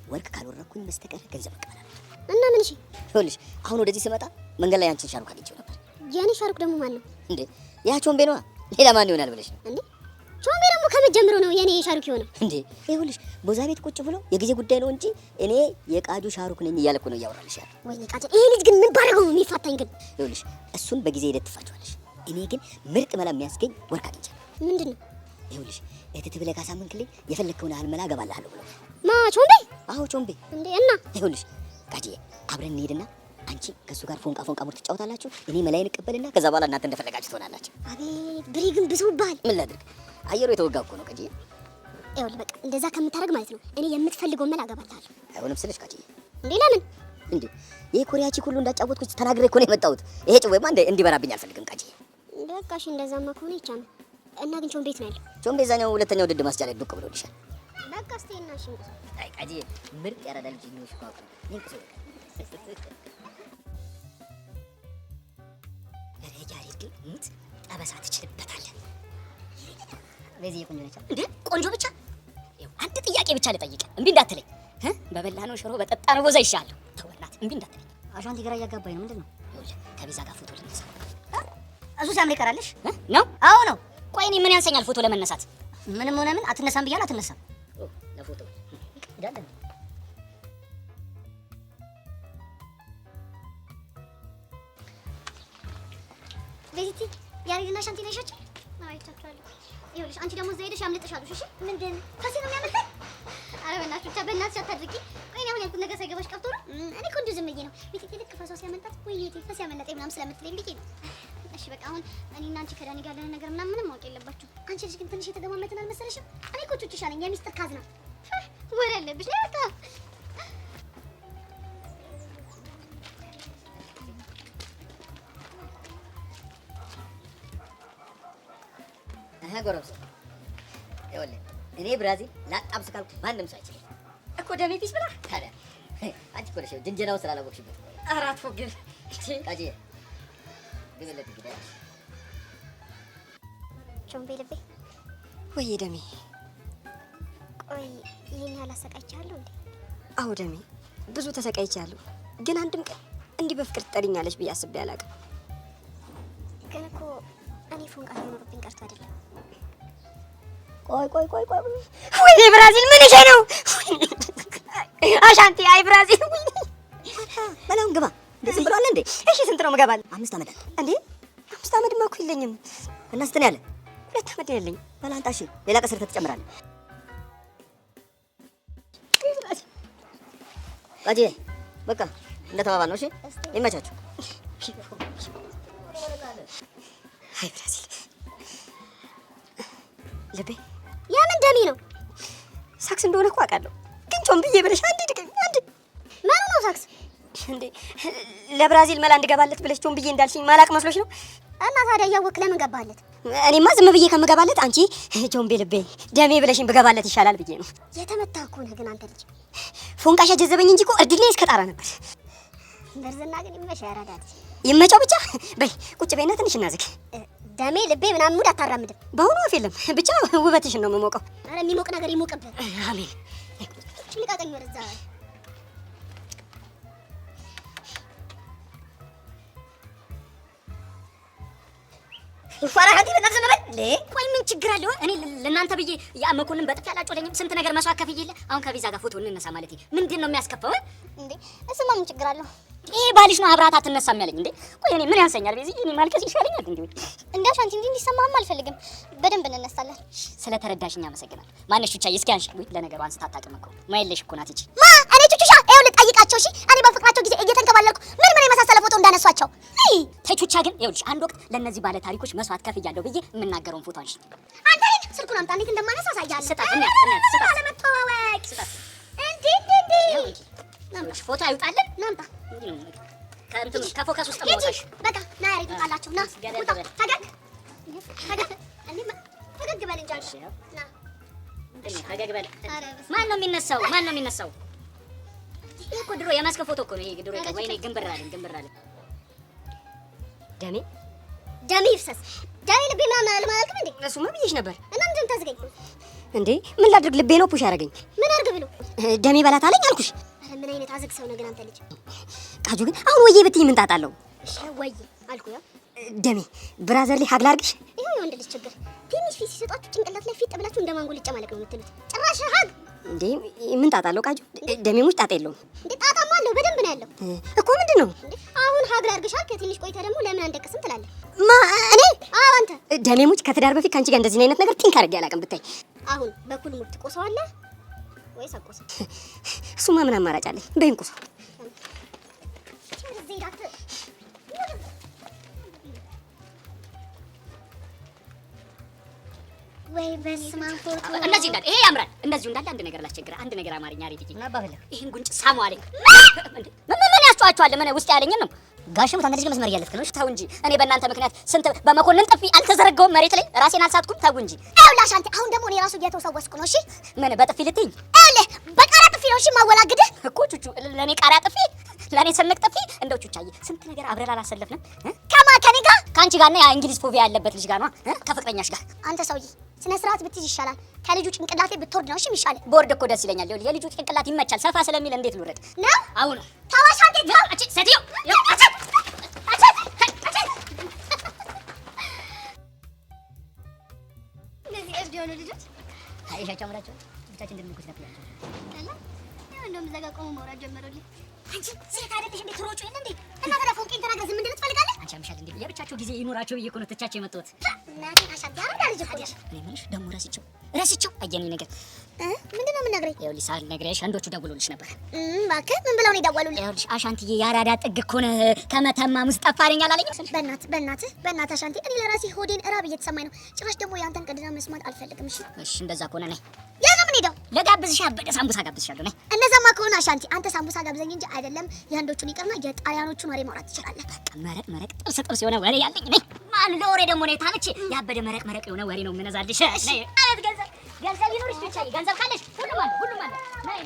A: ወርቅ ካልወረኩኝ በስተቀር ገንዘብ እቀበላለሁ።
B: እና ምን እሺ?
A: ይኸውልሽ አሁን ወደዚህ ስመጣ መንገድ ላይ አንቺን ሻሩክ አግኝቼው ነበር።
B: የኔ ሻሩክ ደግሞ ማን ነው
A: እንዴ? ያ ቾምቤ ነዋ። ሌላ ማን ይሆናል ብለሽ ነው
B: እንዴ? ቾምቤ ደግሞ ከመጀመሩ ነው የኔ ሻሩክ የሆነው
C: እንዴ? ይኸውልሽ ቦዛ ቤት ቁጭ ብሎ የጊዜ ጉዳይ ነው እንጂ እኔ የቃጁ ሻሩክ ነኝ እያልኩ ነው እያወራልሽ ያለው።
B: ወይኔ ቃጀ፣ ይሄ ልጅ ግን ምን ባደረገው ነው የሚፋታኝ? ግን
C: ይኸውልሽ እሱን በጊዜ ሂደት ትፋቸዋለሽ። እኔ ግን ምርጥ መላ የሚያስገኝ ወርቅ አግኝቻለሁ።
B: ምንድን ነው?
C: ይኸውልሽ እህት ብለህ ካሳመንክልኝ የፈለግከውን ያህል መላ እገባልሃለሁ ብሎ።
B: ማ ቾምቤ?
C: አዎ ቾምቤ።
B: እንዴ እና
C: ይኸውልሽ ቃጂዬ አብረን እንሄድና አንቺ ከእሱ ጋር ፎንቃ ሙር ትጫወታላችሁ። እኔ መላዬን እቀበልና ከዛ በኋላ እናንተ እንደፈለጋችሁ ትሆናላችሁ።
B: አቤት ብሬ ግን ብሶብሃል።
C: ምን ላድርግ? አየሩ የተወጋ እኮ ነው ቃጂዬ።
B: ይኸውልህ በቃ እንደዛ ከምታደርግ ማለት ነው እኔ የምትፈልገውን መላ አገባልሃለሁ።
C: አይሆንም ስልሽ ቃጂዬ።
B: እንዴ ለምን?
C: እንዴ ይሄ ኮሪያቺ ሁሉ እንዳጫወትኩት ተናግሬ እኮ ነው የመጣሁት። ይሄ ጭዌማ እንዲበራብኝ አልፈልግም ቃጂዬ።
B: በቃ እሺ እንደዛማ ከሆነ ይቻላል። እና ግን ቾምቤ ቤት ነው ያለው።
C: ቾምቤ እዛኛው ሁለተኛው ድድ ማስጫ ላይ ዱቅ ብሎልሻል።
B: በቃ እስቲ እና እሺ
C: አይ ቃጂዬ ምርጥ ያራዳ ልጅ ነው እኮ አውቀው ይንቅሱ ለያሪድ ግን ሙት ጠበሳ ትችልበታለህ። በዚህ ቆንጆ ነች እንዴ? ቆንጆ ብቻ ይኸው አንድ ጥያቄ ብቻ ልጠይቅ፣ እምቢ እንዳትለኝ። በበላነው ሽሮ በጠጣነው ቦዛ ይሻለሁ። ተወናት እምቢ እንዳትለኝ።
A: አሻንቲ ግራ እያጋባኝ ነው። ምንድን ነው?
C: ይኸውልህ ከቤዛ ጋር ፎቶ ልነሳ።
A: እሱ ሲያምር ይቀራልሽ
C: ነው?
A: አዎ ነው።
C: ቆይ እኔ ምን ያንሰኛል ፎቶ ለመነሳት?
A: ምንም ሆነ ምን አትነሳም ብያለሁ። አትነሳም
C: ለፎቶ ይዳለን።
B: ቤቲ ያሪድና ሻንቲ ነሻች? አይቻችኋለሁ። ይኸውልሽ አንቺ ደግሞ እዛ ሄደሽ ያምልጥሻል። እሺ ምንድን ከዚህ ነው የሚያመልጠኝ? ኧረ በእናትሽ ብቻ በእናትሽ አታድርጊ። ቆይ አሁን ያልኩት ነገር ሳይገባሽ ቀርቶ ነው? እኔ እኮ እንደው ዝም ብዬ ነው። ቤቲ ልክ ፈሷ ሲያመልጣት ወይ ቤቲ ፈስ ያመለጠኝ ምናምን ስለምትለኝ ብዬ ነው። እሺ በቃ አሁን እኔና አንቺ ከዳኒ ጋር ያለን ነገር ምንም ማወቅ የለባችሁ። አንቺ ልጅ ግን ትንሽ የተገማመትን አልመሰለሽም? እኔ እኮ ቹቹሻ ነኝ የሚስጥር ካዝና ወሬ አለብሽ ነው በቃ
C: ጎረምሳ ይኸውልህ እኔ ብራዚል ላጣብስ ካልኩ ማንም ሰው አይችልም
A: እኮ ደሜ ፊስ ብላ።
C: ታዲያ አንቺ እኮ ነሽ ጅንጀናውን ስላላወቅሽበት።
A: አራት ፎግር
C: ቃጂዬ ግብለት እንግዲህ
B: ቾምቤ ልቤ
A: ወይ ደሜ።
B: ቆይ ይሄን ያህል አሰቃይቻለሁ እንዴ?
A: አዎ ደሜ ብዙ ተሰቃይቻለሁ፣ ግን አንድም ቀን እንዲህ በፍቅር ትጠሪኛለሽ ብዬ አስቤ አላውቅም።
B: ግን እኮ እኔ ፎንቃ ሊኖርብኝ ቀርቶ አይደለም።
C: ቆይ
A: ወይኔ ብራዚል ምን ይሄ ነው? አሻንቲ አይ ብራዚል
C: በላውን ግባ። ዝም ብሏል እንዴ?
A: እሺ ስንት ነው የምገባል?
C: 5 ዓመት
A: እንዴ 5 ዓመትማ እኮ የለኝም።
C: እና ስንት ነው ያለ?
A: 2 ዓመት ያለኝ።
C: በላንጣ እሺ ሌላ ቀን ሰርተህ ትጨምራለህ። ቃጂዬ በቃ እንደተባባል ነው። እሺ ይመቻችሁ።
A: አይ ብራዚል ልቤ
B: የምን ደሜ ነው?
A: ሳክስ እንደሆነ እኮ አውቃለሁ፣ ግን ቾምብዬ ብለሽ አንዴ ድገሚ። አንዴ
B: ምኑ ነው ሳክስ?
A: እንዴ ለብራዚል መላ እንድገባለት ብለሽ ቾምብዬ እንዳልሽኝ ማላቅ መስሎሽ ነው?
B: እና ታዲያ እያወቅህ ለምን ገባለት?
A: እኔማ ዝም ብዬ ከምገባለት አንቺ ቾምቤ ልቤ ደሜ ብለሽኝ ብገባለት ይሻላል ብዬ ነው።
B: የተመታ እኮ ነህ ግን አንተ ልጅ።
A: ፎንቃሻ ጀዘበኝ እንጂ እኮ እድሌ እስከ ጣራ ነበር።
B: መርዝና ግን ይመሽ ያራዳት
A: ይመጫው ብቻ። በይ ቁጭ በይና ትንሽ እናዝግ።
B: ደሜ ልቤ ምናምን ሙድ አታራምድም።
A: በአሁኑ አፍ የለም ብቻ ውበትሽን ነው የምሞቀው።
B: ኧረ የሚሞቅ ነገር ይሞቅብህ።
A: አሜን።
B: ልቀቀኝ ወደዛ።
A: ፈራሃቲ በጣም ዘመን እንዴ?
B: ቆይ ምን ችግር አለው?
C: እኔ ለእናንተ ብዬ ያ መኮንን በጥፍ ያላጮለኝም ስንት ነገር መስዋዕት ከፍዬ አሁን ከቪዛ ጋር ፎቶ እንነሳ ማለት ምንድን ነው የሚያስከፋው
B: እንዴ? እሱማ ምን ችግር አለው?
C: ይሄ ባልሽ ነው አብራት አትነሳም ያለኝ እንዴ? ቆይ እኔ ምን ያንሰኛል? በዚህ እኔ ማልቀስ ይሻለኛል እንዴ?
B: እንዲያው ሻንቲ እንዲሰማህም አልፈልግም። በደንብ እንነሳለን።
C: ስለተረዳሽኝ አመሰግናለሁ። ማነሽ ቹቻዬ? እስኪ አንሺ። ወይ ለነገሩ አንስታ አታውቅም እኮ ማይለሽ እኮ ናት እቺ።
B: ማ እኔ ቹቹሻ ይኸውልህ ጠይቃቸው። እሺ እኔ በፍቅራቸው ጊዜ እየተንከባለልኩ ምን የመሳሰለ ፎቶ እንዳነሷቸው።
C: ተይ ቹቻ ግን ይኸውልሽ አንድ ወቅት ለእነዚህ ባለ ታሪኮች መስዋዕት ከፍያለሁ ብዬ የምናገረውን ፎቶ አንሺ።
B: አንተ ልጅ ስልኩን አምጣ፣ እንዴት እንደማነሳ አሳያለሁ።
C: ስጣት
B: አለመተዋወቅ
C: ስጣት።
B: እንዴ
C: ናምጣ ፎቶ አይውጣልን።
B: ናምጣ
C: ከእንትን ከፎከስ ውስጥ መውጣሽ
B: በቃ ና ያሬድ ይውጣላችሁ። ና ውጣ። ፈገግ ፈገግ በል እንጂ ና
C: ፈገግ በል። ማን ነው የሚነሳው? ማን ነው የሚነሳው? ይሄ እኮ ድሮ የመስክ ፎቶ እኮ ነው። ይሄ ድሮ ወይኔ ግንብር አለኝ።
B: ደሜ ይፍሰስ። ደሜ ልቤ ምናምን አልማለክም እንዴ?
A: እሱማ ብዬሽ ነበር።
B: እና ምንድን ታዝገኝ
A: እንዴ? ምን ላድርግ? ልቤ ነው ፑሽ ያደረገኝ።
B: ምን አድርግ ብሎ
A: ደሜ በላት አለኝ አልኩሽ።
B: ኧረ ምን አይነት አዝግ ሰው ነገር አንተ ልጅ።
A: ቃጁ ግን አሁን ወዬ ብትይ ምን ታጣለው?
B: እሺ ወይ አልኩ። ያው
D: ደሜ ብራዘርሊ ሀግል አድርግሽ።
B: ይኸው የወንድ ልጅ ችግር ትንሽ ፊት ሲሰጧችሁ ጭንቅላት ላይ ፊት ብላችሁ እንደ ማንጎ ልጫ ማለት ነው የምትሉት። ጭራሽ ሀግ
D: እንዴ ምን ጣጣ አለው ቃጁ? ደሜ ሙጭ ጣጣ የለውም
B: እንዴ? ጣጣማ አለው በደንብ ነው ያለው
D: እኮ። ምንድን ነው
B: አሁን ሀግል አድርግሻል፣ ከትንሽ ቆይታ ደግሞ ለምን አንደቅስም ትላለህ?
D: ማ እኔ?
B: አዎ አንተ።
D: ደሜ ሙጭ ከትዳር በፊት ከአንቺ ጋር እንደዚህ አይነት ነገር ቲንክ አድርጌ አላውቅም ብታይ።
B: አሁን በኩል ሙድ ትቆሰዋለህ ወይስ አቆሰው?
D: እሱማ ምን አማራጭ አለኝ? በይን ቁሶ
B: ወይ በስመ አብ ፎቶ
C: እንደዚህ እንዳለ ይሄ ያምራል። እንደዚሁ እንዳለ አንድ ነገር ላስቸግርህ። አንድ ነገር አማርኛ አሪፍ ይችላል።
D: አባበለ
C: ይሄን ጉንጭ ሳሙ አለኝ። ምን ያስጨዋቸዋል? ምን ውስጥ ያለኝን ነው
D: ጋሽ ሙት አንተ ልጅ መስመር እያለፍክ ነው።
C: ተው እንጂ እኔ በእናንተ ምክንያት ስንት በመኮንን ጥፊ አልተዘረገውም መሬት ላይ ራሴን አልሳትኩም። ተው እንጂ
B: ይኸውልህ አንተ አሁን ደግሞ እኔ ራሱ እየተወሰወስኩ ነው። እሺ
C: ምን በጥፊ ልትይኝ?
B: ይኸውልህ በቃሪያ ጥፊ ነው። እሺ ማወላግድህ
C: እኮ ቹቹ፣ ለኔ ቃሪያ ጥፊ፣ ለኔ ሰንቅ ጥፊ። እንደው ቹቻዬ ስንት ነገር አብረን አላሰለፍንም?
B: ከኔ ጋር
C: ከአንቺ ጋር እና ያ እንግሊዝ ፎቢያ ያለበት ልጅ ጋር ነው፣ ከፍቅረኛሽ ጋር።
B: አንተ ሰውዬ ስነ ስርዓት ብትይዝ ይሻላል። ከልጁ ጭንቅላት ላይ ብትወርድ ነው እሺ የሚሻለው።
C: ቦርድ እኮ ደስ ይለኛል። ይኸውልህ የልጁ ጭንቅላት ይመቻል፣ ሰፋ ስለሚል እንዴት ልውረድ
B: ነው?
C: አሁን
B: ታዋሽ አንተ
C: እቺ ሴትዮ
B: እነዚህ እብድ የሆኑ ልጆች
C: አይሻቸው አምራቸው ብቻችን እንደምንኩት ነበር ያለው
B: አላ ያው እንደውም እዛ ጋር ቆሞ ማውራት ጀመሩልኝ። አንቺ ሴት አይደለሽ እንዴ? ትሮጩ የለ እንዴ? እና ታዲያ ፎንቄን ተናገር ዝም እንድል ትፈልጋለህ?
C: አንቺ አምሻል እንዴ? የብቻቸው ጊዜ ይኖራቸው ብዬሽ እኮ ነው ትቻቸው የመጣሁት።
B: እናቴ ታሻል ያረዳ ልጅ እኮ ነሽ።
C: እኔ የምልሽ ደግሞ ረስቸው አየኔ ነገር
B: ምንድን ነው የምነግርህ?
C: ይኸውልሽ ሳልነግርሽ አንዶቹ ደውሎልሽ ነበር።
B: እባክህ ምን ብለው ነው የደወሉልህ?
C: ይኸውልሽ አሻንትዬ የአራዳ ጥግ እኮ ነህ ከመተማ ሙስጠፋ ነኝ አላለኝም?
B: በእናትህ አሻንቲ፣ እኔ ለራሴ ሆዴን እራብ እየተሰማኝ ነው። ጭራሽ ደግሞ የአንተን ቀድና መስማት አልፈልግም። እሺ
C: እንደዛ ከሆነ ነይ።
B: የት ነው የምንሄደው?
C: ልጋብዝሽ፣ አበደ ሳምቡሳ ጋብዝሻለሁ። ነይ።
B: እንደዛማ ከሆነ አሻንቲ አንተ ሳምቡሳ ጋብዘኝ እንጂ አይደለም የአንዶቹን ይቅርና የጣሊያኖቹን ወሬ ማውራት ትችላለህ።
C: በቃ መረቅ ጥርስ የሆነ ወሬ ያለኝ ነይ። ማን ለወሬ ደግሞ ነይ ታለች። ያበደ መረቅ የሆነ ወሬ ነው የምነዛልሽ። ነይ። አለት ገንዘብ ይኑርሽ ብቻ። ገንዘብ ካለሽ ሁሉም አለ። ነይ።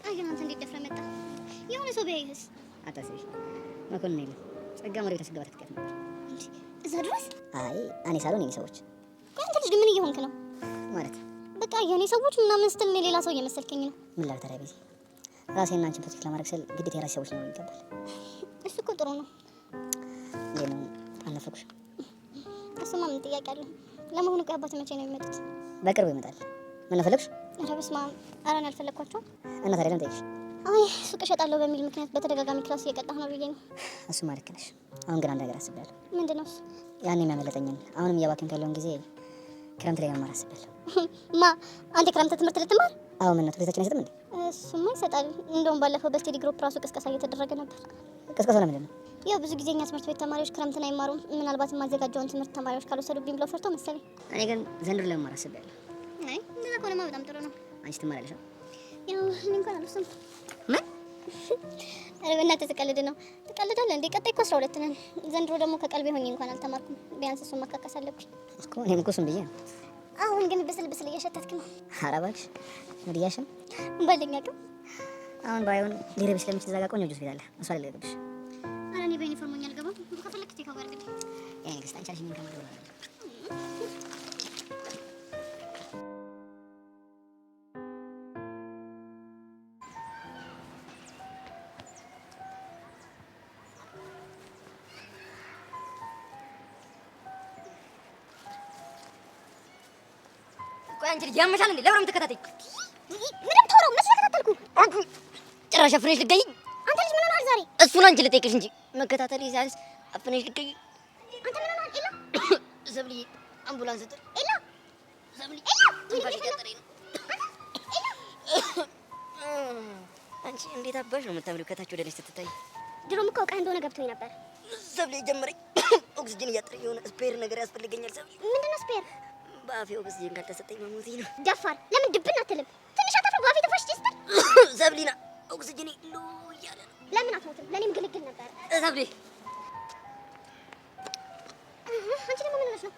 B: አይ ግን አንተ እንዴት ደፍረህ መጣ? የሆነ ሰው ቢያይህስ?
C: አታስቢ፣ መኮንን የለም። ጸጋ መሬት ተስገባ ተከፍ ነበር
B: እዛ ድረስ።
C: አይ እኔ ሳሎን የኔ ሰዎች።
B: አንተ ልጅ ግን ምን እየሆንክ ነው?
C: ማለት
B: በቃ የኔ ሰዎች ምናምን ስትል እኔ ሌላ ሰው እየመሰልከኝ ነው።
C: ምን ላድርግ ታዲያ? ቤዚ ራሴን አንቺን ፕሮቴክት ለማድረግ ስል ግዴታ የራሴ ሰዎች ነው ይገባል።
B: እሱ እኮ ጥሩ ነው።
C: እንዴት ነው አልናፈቁሽም?
B: እሱማ ምን ጥያቄ አለው? ለመሆኑ ቆይ አባት መቼ ነው የሚመጡት?
C: በቅርቡ ይመጣል። ምን ነው ፈለግሽ?
B: ኧረ በስመ አብ! ኧረ እኔ አልፈለኳቸውም።
C: እና ታዲያ ለምን ጠይቅሽ?
B: አይ ሱቅ እሸጣለሁ በሚል ምክንያት በተደጋጋሚ ክላስ እየቀጣህ ነው ብዬ ነው።
C: እሱማ ልክ ነሽ። አሁን ግን አንድ ነገር አስቤያለሁ።
B: ምንድን ነው እሱ?
C: ያን የሚያመለጠኝን አሁንም እያባከንኩ ያለውን ጊዜ ክረምት ላይ መማር አስቤያለሁ።
B: ማ አንተ ክረምት ትምህርት ልትማር?
C: አዎ። ምን ነው ትምህርታችን አይሰጥም እንዴ?
B: እሱማ ይሰጣል። እንደውም ባለፈው በስቴዲ ግሩፕ ራሱ ቅስቀሳ እየተደረገ ነበር።
C: ቅስቀሳ ለምንድን ነው?
B: ያው ብዙ ጊዜ እኛ ትምህርት ቤት ተማሪዎች ክረምትን አይማሩም። ምናልባት የማዘጋጀውን ትምህርት ተማሪዎች ካልወሰዱብኝ ብለው ፈርተው መሰለኝ።
C: እኔ ግን ዘንድሮ ለመማር አስቤያለሁ።
B: አይ እንደዛ ከሆነማ በጣም ጥሩ ነው።
C: አንቺ ትማሪያለሽ?
B: ያው እኔ እንኳን አልወሰንኩም።
C: ምን?
B: ኧረ በእናትህ ትቀልድ ነው። ትቀልዳለህ እንዴ? ቀጣይ እኮ 12 ነን። ዘንድሮ ደግሞ ከቀልቤ ሆኜ እንኳን አልተማርኩም። ቢያንስ እሱን ማካከስ አለብኝ
C: እኮ። እኔም እኮ እሱን ብዬ ነው።
B: አሁን ግን ብስል እየሸተትክ ነው።
C: ኧረ እባክሽ ወዲያሽም
B: ባለኝ አቅም
C: አሁን ባይሆን ሊረብሽ ስለሚችል እዛ ጋር ቆንጆ ጁስ ቤት አለ። እሷ ላይ ልገብሽ።
B: ኧረ እኔ በዩኒፎርም ሆኜ አልገባም። ከፈለክ ቴካው ጋር ግድ
C: ያኔ ግስት አንቻልሽ ምን ከመደረ
D: ቆይ አንቺ ልጅ ያመሻል እንዴ? ለምን ተከታተይ?
B: ምንም ተወራው መስለ ተከታተልኩ።
D: አንቺ ጭራሽ አፍነሽ ልትገኝ?
B: አንተ ልጅ ምን ሆነሃል ዛሬ?
D: እሱን አንቺ ልጠይቅሽ እንጂ መከታተል ይዛልስ አፍነሽ ልትገኝ?
B: አንተ ምን ሆነሃል? ኤላ
D: ዘብሊ አምቡላንስ ጥሪ።
B: ኤላ
D: ዘብሊ
B: ኤላ
D: ትንፋሽ እያጠረኝ ነው። አንቺ እንዴት አባሽ ነው የምታምሪው ከታች ወደ ላይ ስትታይ?
B: ድሮም እኮ አውቃ እንደሆነ ገብቶኝ ነበር።
D: ዘብሊ ጀመረኝ። ኦክሲጅን እያጠረኝ የሆነ ስፔር ነገር ያስፈልገኛል። ዘብሊ
B: ምንድነው ስፔር?
D: በአፌ ኦክሲጅን ካልተሰጠኝ መሞቴ ነው።
B: ደፋር ለምን ድብን አትልም? ትንሽ አታፍር? በአፌ ተፋሽ ስትል
D: ዘብሊና ኦክሲጅን ሎ እያለ ነው።
B: ለምን አትሞትም? ለኔም ግልግል ነበር።
D: ዘብሊ
B: አንቺ ደግሞ ምን ሆነሽ ነው?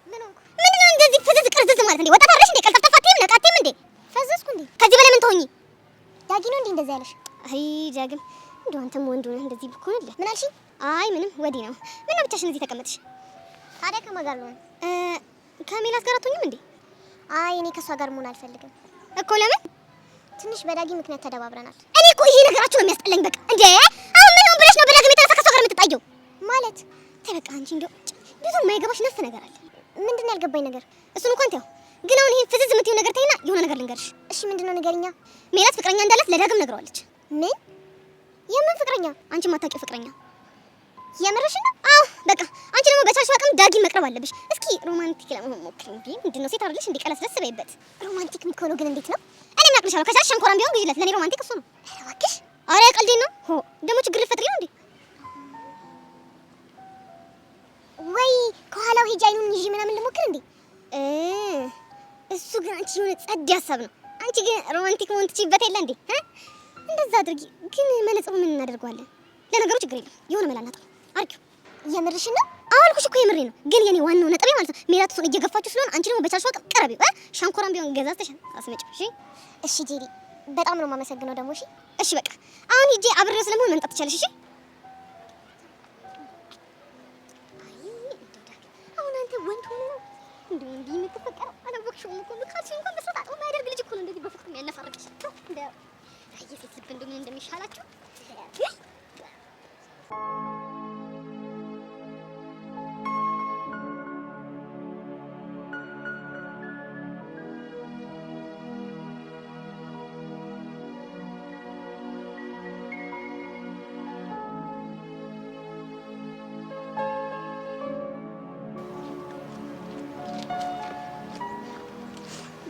B: ምን ሆንኩ? ምንድነው እንደዚህ ፍዝዝ ቅርዝዝ ማለት እንዴ? ወጣት አይደለሽ እንዴ? ቀልጠፍጠፍ አትይም? ነቃቴም እንዴ? ፈዘዝኩ እንዴ? ከዚህ በላይ ምን ተሆኚ? ዳጊ ነው እንዴ እንደዛ ያለሽ? አይ ዳግም እንደው አንተም ወንድ ሆነህ እንደዚህ ብትሆንልህ። ምን አልሽኝ? አይ ምንም ወዲህ ነው። ምን ነው ብቻሽን እዚህ ተቀመጥሽ? ታዲያ ከማን ጋር ነው? ከሜላት ጋር አትሆኝም እንዴ? አይ እኔ ከሷ ጋር መሆን አልፈልግም እኮ። ለምን? ትንሽ በዳጊ ምክንያት ተደባብረናል። እኔ እኮ ይሄ ነገራችሁ ነው የሚያስጠላኝ። በቃ እንዴ አሁን ምን ብለሽ ነው በዳግም የተነሳ ከሷ ጋር የምትጣየው? ማለት ተይ በቃ አንቺ እንደው ብዙ የማይገባሽ ነፍ ነገር አለ። ምንድን ነው ያልገባኝ ነገር? እሱን እንኳን ተይው። ግን አሁን ይሄ ፍዝዝ የምትይው ነገር ተይና የሆነ ነገር ልንገርሽ። እሺ ምንድነው ንገሪኛ። ሜላት ፍቅረኛ እንዳላት ለዳግም ነግረዋለች። ምን? የምን ፍቅረኛ? አንቺ ማታውቂው ፍቅረኛ? የምርሽ ነው? አዎ በቃ አንቺ ደግሞ በቻልሽው አቅም ዳጊን መቅረብ አለብሽ። እስኪ ሮማንቲክ ለመሆን ሞክሪ። እንዴ ምንድነው ሴት አይደለሽ እንዴ? ቀለስ ደስ በይበት። ሮማንቲክ የምትሆነው ግን እንዴት ነው? እኔ ማቅልሻለሁ። ከቻልሽ ሸንኮራም ቢሆን ግዢለት። ለኔ ሮማንቲክ እሱ ነው። ኧረ እባክሽ። ኧረ ቀልዴን ነው። ሆ ደግሞ ችግር ልትፈጥሪ ነው እንዴ? ወይ ከኋላው ሂጅ አይኑን ይዤ ምናምን ልሞክር እንዴ? እሱ ግን አንቺ የሆነ ጸድ ሀሳብ ነው። አንቺ ግን ሮማንቲክ መሆን ትችይበት የለ እንዴ? እንደዛ አድርጊ። ግን መነጽሩ ምን እናደርገዋለን? ለነገሩ ችግር የለም የሆነ መላ እናጣው። አርኪው የምርሽን ነው? አዎ አልኩሽ እኮ የምሬ ነው። ግን የኔ ዋናው ነጥቤ ማለት ነው ሜላት እሱን እየገፋችሁ ስለሆነ አንቺ ደግሞ በቻልሽው አቅም ቀረቢው። ሸንኮራም ቢሆን ገዛዝተሽ አስመጪው። እሺ እሺ ጄሪ በጣም ነው የማመሰግነው ደግሞ። እሺ እሺ በቃ አሁን ሂጄ አብሬው ስለመሆን መምጣት ትችያለሽ። እሺ አሁን አንተ ወንድ ሆነ ነው እንዴ እንዲህ የምትፈቀረው? አላወቅሽውም እኮ ልካልሽ እንኳን በስራት አጥቶ የማያደርግ ልጅ እኮ ነው እንደዚህ በፍቅር የሚያነፋርቅሽ። እንደ አየህ ሴት ልብ እንደምን እንደሚሻላችሁ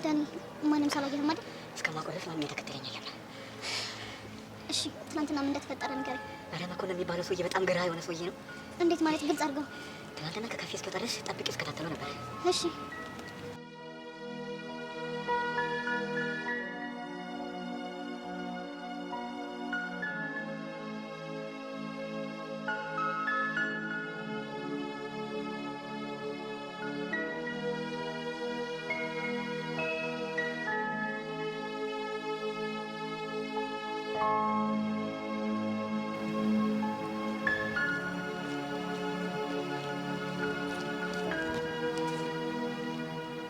B: ዳኒ ማንም ሳላየህ ማለት
C: እስከማውቀው ድረስ ማንም የተከተለኝ የለም።
B: እሺ ትናንትና ምን እንደተፈጠረ ንገረኝ።
C: ኧረ መኮንን የሚባለው ሰውዬ በጣም ግራ የሆነ ሰውዬ ነው።
B: እንዴት ማለት? ግልጽ አድርገው።
C: ትናንትና ከካፌ እስከወጣ ድረስ ጠብቄ እስከታተለው ነበር።
B: እሺ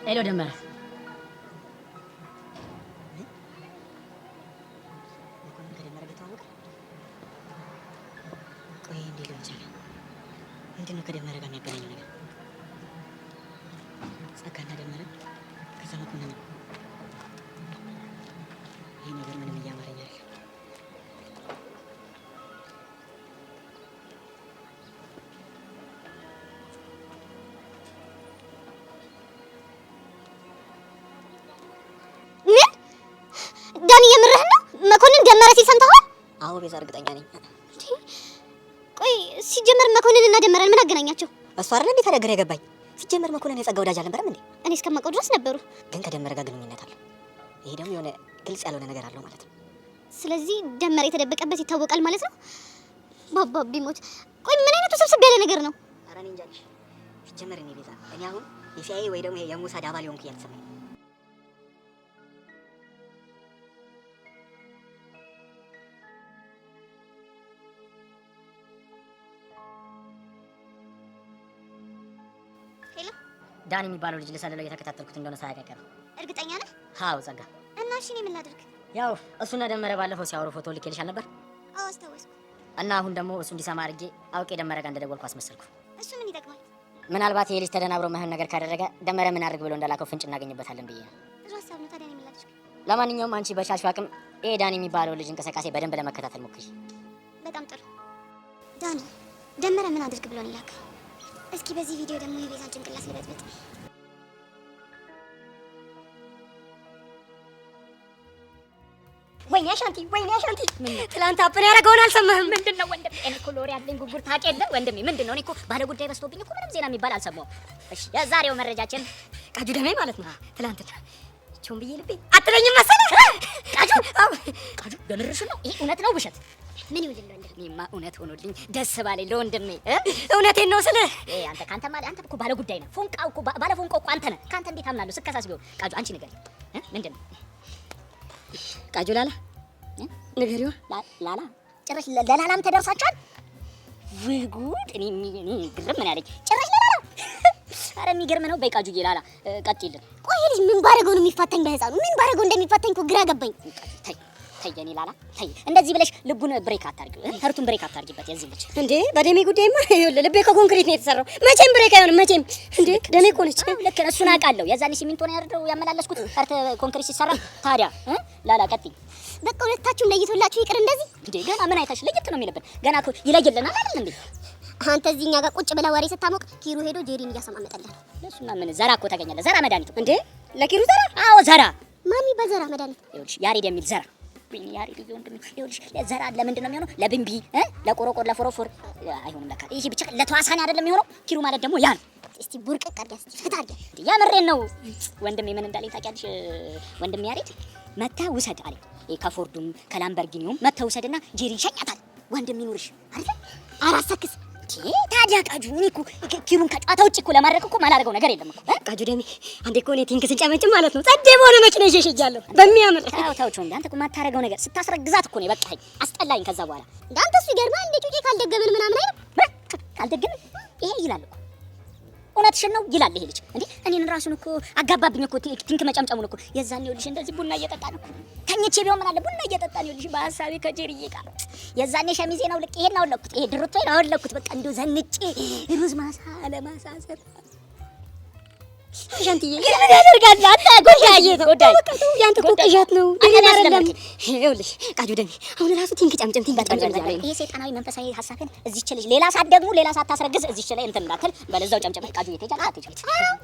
C: ሄሎ ደመረ፣ መኮንን ከደመረ ጋር ተዋወቀ? ቆይ እንዴት ሊሆን ይችላል? ምንድን ነው ከደመረ ጋር የሚያገናኘው ነገር? ጸጋና ደመረ ከዛ መኮንን ነው። ይህ ነገር ምንም እያማረኝ አይደለም።
B: ዳኒ የምርህን ነው? መኮንን ደመረ ሲል ሰምተሃል?
C: አዎ ቤዛ እርግጠኛ ነኝ።
B: ቆይ ሲጀመር መኮንን እና ደመረን ምን አገናኛቸው?
C: እሱ አይደል እንዴ ታዲያ ግራ የገባኝ። ሲጀመር መኮንን የጸጋ ወዳጅ አልነበረም እንዴ?
B: እኔ እስከማውቀው ድረስ ነበሩ፣
C: ግን ከደመረ ጋር ግንኙነት አለው። ይሄ ደግሞ የሆነ ግልጽ ያልሆነ ነገር አለው ማለት ነው።
B: ስለዚህ ደመረ የተደበቀበት ይታወቃል ማለት ነው። ባባ ቢሞት። ቆይ ምን አይነቱ ስብስብ ያለ ነገር ነው?
C: ኧረ እኔ እንጃ አልሽ። ሲጀመር እኔ ቤዛ እኔ አሁን የሲአይኤ ወይ ደግሞ የሙሳድ አባል ሆንኩ እያልተሰማኝ ነው። ዳኒ የሚባለው ልጅ ልሰልለው እየተከታተልኩት እንደሆነ ሳያቀቀር።
B: እርግጠኛ ነህ?
C: አዎ ጸጋ።
B: እና እሺ እኔ ምን ላድርግ?
C: ያው እሱና ደመረ ባለፈው ሲያወሩ ፎቶ ልኬልሻል ነበር።
B: አዎ አስታወስኩ።
C: እና አሁን ደግሞ እሱ እንዲሰማ አድርጌ አውቄ ደመረ ጋር እንደደወልኩ አስመሰልኩ።
B: እሱ ምን ይጠቅማል?
C: ምናልባት ይሄ ልጅ ተደናብሮ መሆን ነገር ካደረገ ደመረ ምን አድርግ ብሎ እንዳላከው ፍንጭ እናገኝበታለን ብዬ ነው።
B: ጥሩ ሀሳብ ነው። ታዲያ እኔ ምን ላድርግ?
C: ለማንኛውም አንቺ በቻልሽው አቅም ይሄ ዳኒ የሚባለው ልጅ እንቅስቃሴ በደንብ ለመከታተል ሞክሪ።
B: በጣም ጥሩ። ዳኒ ደመረ ምን አድርግ ብሎ ነው የላከው? እስኪ በዚህ ቪዲዮ ደግሞ የቤዛን ጭንቅላት ልበጥብጥ።
D: ወይኔ አሻንቲ፣ ወይኔ አሻንቲ፣ ትላንት አፕን ያደረገውን አልሰማህም?
C: ምንድን ነው ወንድሜ? እኔ እኮ ሎሪ ያለኝ ጉጉር ታውቅ የለ ወንድሜ። ምንድን ነው? እኔ እኮ ባለ ጉዳይ በዝቶብኝ እኮ ምንም ዜና የሚባል አልሰማሁም። እሺ የዛሬው መረጃችን
D: ቃጁ ደሜ ማለት ነው። ትላንትና ቾም ብዬ ልቤ አትለኝም መሰለህ?
C: ቃጁ ቃጁ የምርሽ ነው? ይሄ እውነት ነው ውሸት?
B: ምን ይውልል ወንድሜ?
C: እኔማ እውነት ሆኖልኝ ደስ ባለኝ ለወንድሜ።
D: እውነቴን ነው ስልህ።
C: አንተ ካንተ ማለት አንተ እኮ ባለ ጉዳይ ነህ። ፎንቃው እኮ ባለ ፎንቃው እኮ አንተ ነህ። ካንተ እንዴት አምናለሁ? ስከሳስ ቢሆን ቃጁ አንቺ ንገሪኝ። ምንድን ነው
D: ቃጁ ላላ ንገሪው።
C: ላላ ጭራሽ ለላላም ተደርሳችኋል? ወይ ጉድ! እኔ ግርም ምን ያለኝ ጭራሽ ለላላ። ኧረ የሚገርም ነው። በይ ቃጁዬ ላላ ቀጥይልን።
B: ቆይ ይሄ ልጅ ምን ባረገው ነው የሚፋታኝ? በህፃኑ ምን ባረገው እንደሚፋታኝ እኮ ግራ ገባኝ።
C: ተይ የኔ ላላ ተይ፣ እንደዚህ ብለሽ ልቡን ብሬክ አታርጊው፣ ህርቱን ብሬክ አታርጊበት። የዚህ ልጅ
D: እንዴ በደሜ ጉዳይማ ይኸውልህ፣ ልቤ ከኮንክሪት ነው የተሰራው። መቼም ብሬክ አይሆንም መቼም። እንዴ ደሜ እኮ ነች።
C: ልክ ነው፣ እሱን አውቃለሁ። የዛኔ ሲሚንቶ ነው ያደረው ያመላለስኩት ህርት ኮንክሪት ሲሰራ። ታዲያ ላላ ቀጥይ።
B: በቃ ሁለታችሁም ለይቶላችሁ ይቅር እንደዚህ።
C: እንዴ ገና ምን አይተሽ ለየት ነው የሚልብን? ገና እኮ ይለይልናል አይደል እንዴ?
B: አንተ እዚህ እኛ ጋር ቁጭ ብለህ ወሬ ስታሞቅ ኪሩ ሄዶ ጄሪን እያሰማመጠልህ ነው።
C: ለሱና ምን ዘራ እኮ ተገኘለ። ዘራ መድኃኒቱ።
D: እንዴ ለኪሩ ዘራ?
C: አዎ ዘራ።
B: ማን ይባል ዘራ መድኃኒት?
C: ይኸውልሽ ያሬድ የሚል ዘራ ቢኒ ያሬድ ወንድም። ይኸውልሽ ዘራ ለምንድን ነው የሚሆነው? ለብንቢ ለቆሮቆር ለፎሮፎር አይሆንም ለካ። ይሄ ብቻ ለተዋሳኒ አይደለም የሚሆነው። ኪሩ ማለት ደግሞ ያ ነው።
B: እስቲ ቡርቅቅ አድርጊ፣ እስቲ ፍታ አድርጊ።
C: ያምሬን ነው ወንድሜ። ምን እንዳለኝ ታውቂያለሽ? ወንድሜ ያሬድ መታ ውሰድ አለኝ። ከፎርዱም ከላምበርጊኒውም መታ ውሰድና ጄሪን ሸኛታል። ወንድም ይኑርሽ አይደል?
B: አራሰክስ
C: ታዲያ ቃጁ እኔ እኮ ኪሩን ከጨዋታ ውጭ እኮ ለማድረግ እኮ ማላደርገው ነገር የለም እኮ።
D: ቃጁ ደሜ አንዴ እኮ እኔ ቲንክ ስንጨመጭም ማለት ነው ጸዴ በሆነ መኪና ይዤ ሄጃለሁ። በሚያምር
C: ታው እንዴ አንተ እኮ የማታደርገው ነገር ስታስረግዛት እኮ ነው በቃኝ፣ አስጠላኝ። ከዛ በኋላ
B: እንደ አንተ እሱ ይገርማል። እንደ ጩጬ ካልደገምን ምናምን አይልም።
C: ካልደገምን ይሄ ይላል እኮ እውነትሽን ነው ይላል ይሄ ልጅ። እንዴ እኔን ራሱን እኮ አጋባብኝ እኮ ቲንክ መጨምጨሙን እኮ። የዛኔ ይኸውልሽ እንደዚህ ቡና እየጠጣ ነው ተኝቼ ቢሆን ምን አለ ቡና እየጠጣ ነው ይኸውልሽ በሀሳቤ ከጄሪዬ ጋር። የዛኔ ሸሚዜን አውልቄ ይሄን አወለኩት፣ ይሄ ድርቶዬን አወለኩት። በቃ እንደው ዘንጬ ሩዝ ማሳ ለማሳሰር
D: ሻንቲዬ
C: ምን ያደርጋል አንተ? ጎዳዬ ጎዳዬ
D: ያንተ እኮ ቅዠት ነው አይደለም። ይኸውልሽ ቃጁ ደሜ አሁን ራሱ ቲንክ ጨምጨም ቲንክ ጨምጨም ያለ
C: ይሄ ሰይጣናዊ መንፈሳዊ ሐሳብን እዚች ልጅ ሌላ ሳት ደግሞ ሌላ ሳት ታስረግዝ እዚች ላይ እንትን እንዳትል በለዛው ጨምጨም። ቃጁ ይተጃል አትይጭ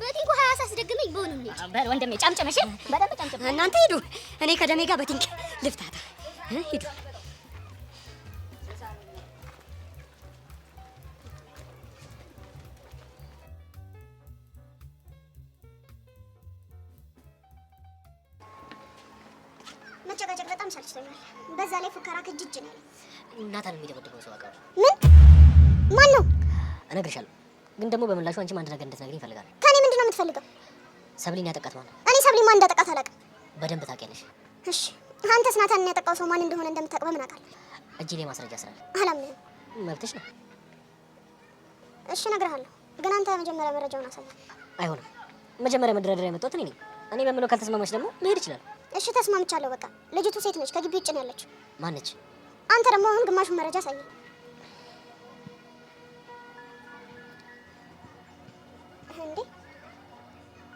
B: በቲንኩ 20 ሳስደግመኝ በሆነም ልጅ
C: በል ወንድሜ ጨምጨም። እሺ በደንብ ጨምጨም።
D: እናንተ ሂዱ፣ እኔ ከደሜ ጋር በቲንክ ልፍታታ። ሂዱ
B: መጨቃጨቅ በጣም ሰልችቶኛል። በዛ ላይ ፉከራ ከጅጅ ነው።
C: እናታን የሚደበድበው ሰው አውቃለሁ።
B: ምን? ማን ነው?
C: እነግርሻለሁ፣ ግን ደግሞ በምላሹ አንቺም አንድ ነገር እንድትነግሪኝ እፈልጋለሁ።
B: ከኔ ምንድን ነው የምትፈልገው?
C: ሰብሊን ያጠቃት ማለት ነው።
B: እኔ ሰብሊ ማን እንዳጠቃት አላውቅም።
C: በደንብ ታውቂያለሽ።
B: እሺ አንተስ ናታንን ያጠቃው ሰው ማን እንደሆነ እንደምታውቅ በምን አውቃለሁ?
C: እጄ ላይ ማስረጃ ስላለ።
B: አላምንም።
C: መብትሽ ነው።
B: እሺ እነግርሃለሁ፣ ግን አንተ መጀመሪያ መረጃውን አሳየኝ።
C: አይሆንም። መጀመሪያ መደራደሪያ የመጣሁት እኔ ነኝ። እኔ በምለው ካልተስማማች ደግሞ መሄድ ይችላል።
B: እሺ ተስማምቻለሁ። በቃ ልጅቱ ሴት ነች፣ ከግቢ ውጭ ነው ያለችው።
C: ማነች?
B: አንተ ደግሞ አሁን ግማሹን መረጃ አሳየኝ። እንዴ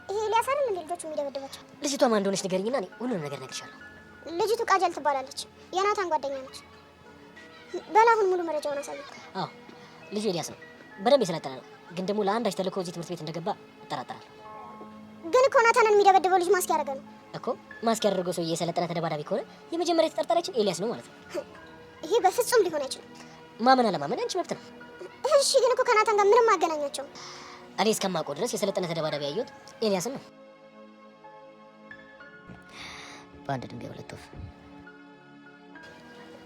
B: ይሄ ኤልያስ አይደል እንዴ ልጆቹ የሚደበድባቸው?
C: ልጅቷ ማን እንደሆነች ንገሪኝና እኔ ሁሉንም ነገር እነግርሻለሁ።
B: ልጅቱ ቃጀል ትባላለች፣ የናታን ጓደኛ ነች። በል አሁን ሙሉ መረጃውን አሳየኝ።
C: አዎ ልጁ ኤልያስ ነው። በደንብ የሰለጠነ ነው። ግን ደግሞ ለአንዳች ተልእኮ እዚህ ትምህርት ቤት እንደገባ እጠራጠራለሁ።
B: ግን እኮ ናታንን የሚደበድበው ልጅ ማስክ ያደረገ ነው
C: እኮ። ማስክ ያደረገው ሰውዬ የሰለጠነ ተደባዳቢ ከሆነ የመጀመሪያ የተጠርጣሪያችን ኤልያስ ነው ማለት ነው።
B: ይሄ በፍጹም ሊሆን አይችልም።
C: ማመን አለማመን አንቺ መብት ነው።
B: እሺ ግን እኮ ከናታን ጋር ምንም አገናኛቸው?
C: እኔ እስከማውቀው ድረስ የሰለጠነ ተደባዳቢ ያየሁት ኤልያስን ነው። በአንድ ድንጋይ ሁለት ወፍ።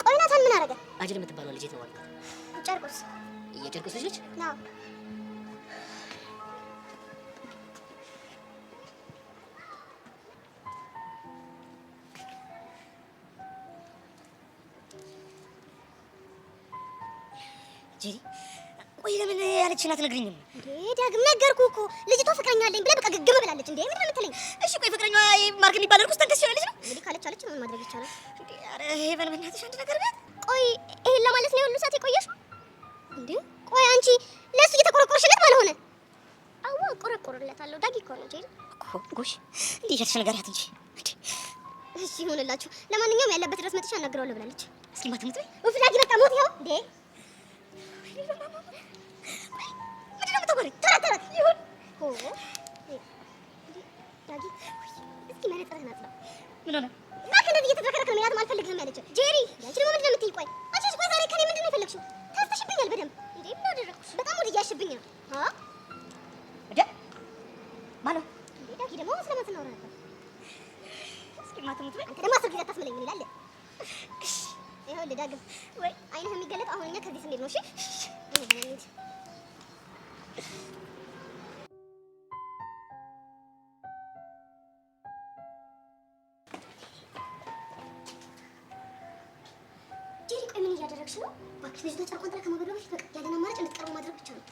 B: ቆይ ናታን ምን አደረገ?
C: አጅል የምትባለው ልጅ ነው ማለት ነው።
B: ጨርቁስ?
C: የጨርቁስ ልጅ
B: ነው።
C: ጄሪ ቆይ ለምን ያለችኝ አትነግሪኝም?
B: እንዴ ዳግም ነገርኩህ እኮ ልጅቷ ፍቅረኛ አለኝ ብለህ በቃ ግግም ብላለች። እንዴ ምንድን ነው የምትለኝ?
C: እሺ ቆይ ፍቅረኛዋ ማርክ የሚባል እርኩስ ተንከስ ያለች ነው
B: እንግዲህ ካለች አለች፣ ምን ማድረግ ይቻላል?
C: እንዴ? ኧረ ሄቨን በእናትሽ አንድ ነገር ቢያት።
B: ቆይ ይሄን ለማለት ነው የሁሉ ሰዓት የቆየሽ? እንዴ ቆይ አንቺ ለእሱ እየተቆረቆርሽለት ማለት ሆነ? አዋ ቆረቆርለታለሁ። ዳጊ እኮ ነው ጄሪ
C: እኮ ጎሽ፣ እንዴት ያልሽ ነገር ያት እንጂ እንዴ።
B: እሺ ይሁንላችሁ። ለማንኛውም ያለበት ድረስ መጥቻ አናግረዋለሁ ብላለች።
C: እስኪ ማትሙት ወይ
B: ኡፍ ዳጊ በቃ ሞት ይኸው። እንዴ
C: ምንድን ነው የምታወሪው?
B: ተረት ይሁን ሆ ዳጊ እስኪ መነጽርህን አጽዳ።
C: ምን ሆነ?
B: እና ከነዚህ እየተዝረከረክ ነው መያዝም አልፈልግም ያለችው ጄሪ። አንቺ ደግሞ ምንድን ነው የምትይኝ? ቆይ አንቺ ቆይ ዛሬ ከኔ ምንድን ነው የፈለግሽው? ታስተሽብኛል በደንብ። እንዴ ምን አደረኩሽ? በጣም ወደ እያሽብኝ ነው።
C: እንዴ ማነው?
B: እንዴ ዳጊ ደግሞ ስለምን ስናወራ ነበር?
C: እስኪ ማትሙት ወይ
B: አንተ ደግሞ አስር ጊዜ አታስመለኝ። ምን ይላል? ይኸውልህ ዳግም ወይ አይንህ የሚገለጥ አሁን እኛ ከዚህ ስንሄድ ነው። እሺ ጄሪ ቆይ ምን እያደረግሽ ነው? እባክሽ ልጅቷ ጨርቋን ጥላ ከመውረዷ በፊት በቃ ያለን አማራጭ እንድትቀርበው ማድረግ ብቻ ነው።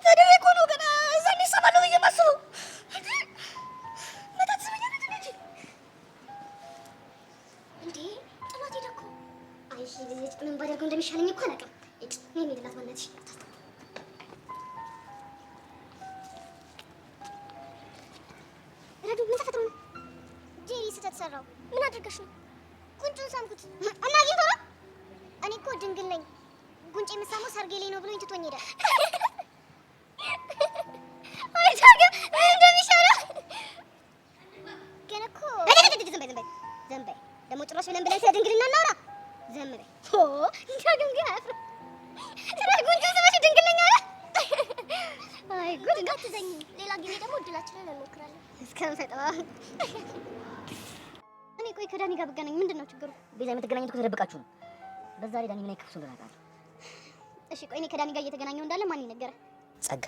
D: ተደረ እኮ ነው ገና እዛ እንዲሰማለሁ ብዬ የማስበው
B: እንዴ ጥላት ሄደ እኮ። አይ ልጅ ምን ባደርገው እንደሚሻለኝ እኮ አላውቅም። እኔ የሚልላት ማነትሽ ረዱ ምን ተፈጥሮ ነው? ጄሪ ስህተት ሰራው። ምን አድርገሽ ነው? ጉንጩን ሳምኩት እና አግኝቶ ነው። እኔ እኮ ድንግል ነኝ። ጉንጭ የምሳመው ሰርጌ ላይ ነው ብሎኝ ትቶኝ ሄደ። አይ ታገ ምን እንደሚሻለው ግን እኮ ዝም በይ ደግሞ ጭራሽ ብለን ስለ ድንግልና እናውራ። ዝም በይ ታገም ግን አያፍርም። ጭራሽ ጉንጩን ስመሽ ድንግል ነኝ አለ። አይ ጉድ እንዳትዘኝ። ሌላ ጊዜ ደግሞ እድላችንን እንሞክራለን። እስከምፈጠዋ እኔ ቆይ ከዳኒ ጋር ብገናኝ ምንድን ነው ችግሩ?
C: ቤዛ የምትገናኙት እኮ ተደብቃችሁ ነው። በዛ ላይ ዳኒ ምን አይከፍሱ እንደናቃለ።
B: እሺ ቆይ እኔ ከዳኒ ጋር እየተገናኘው እንዳለ ማን ይነገረ?
C: ጸጋ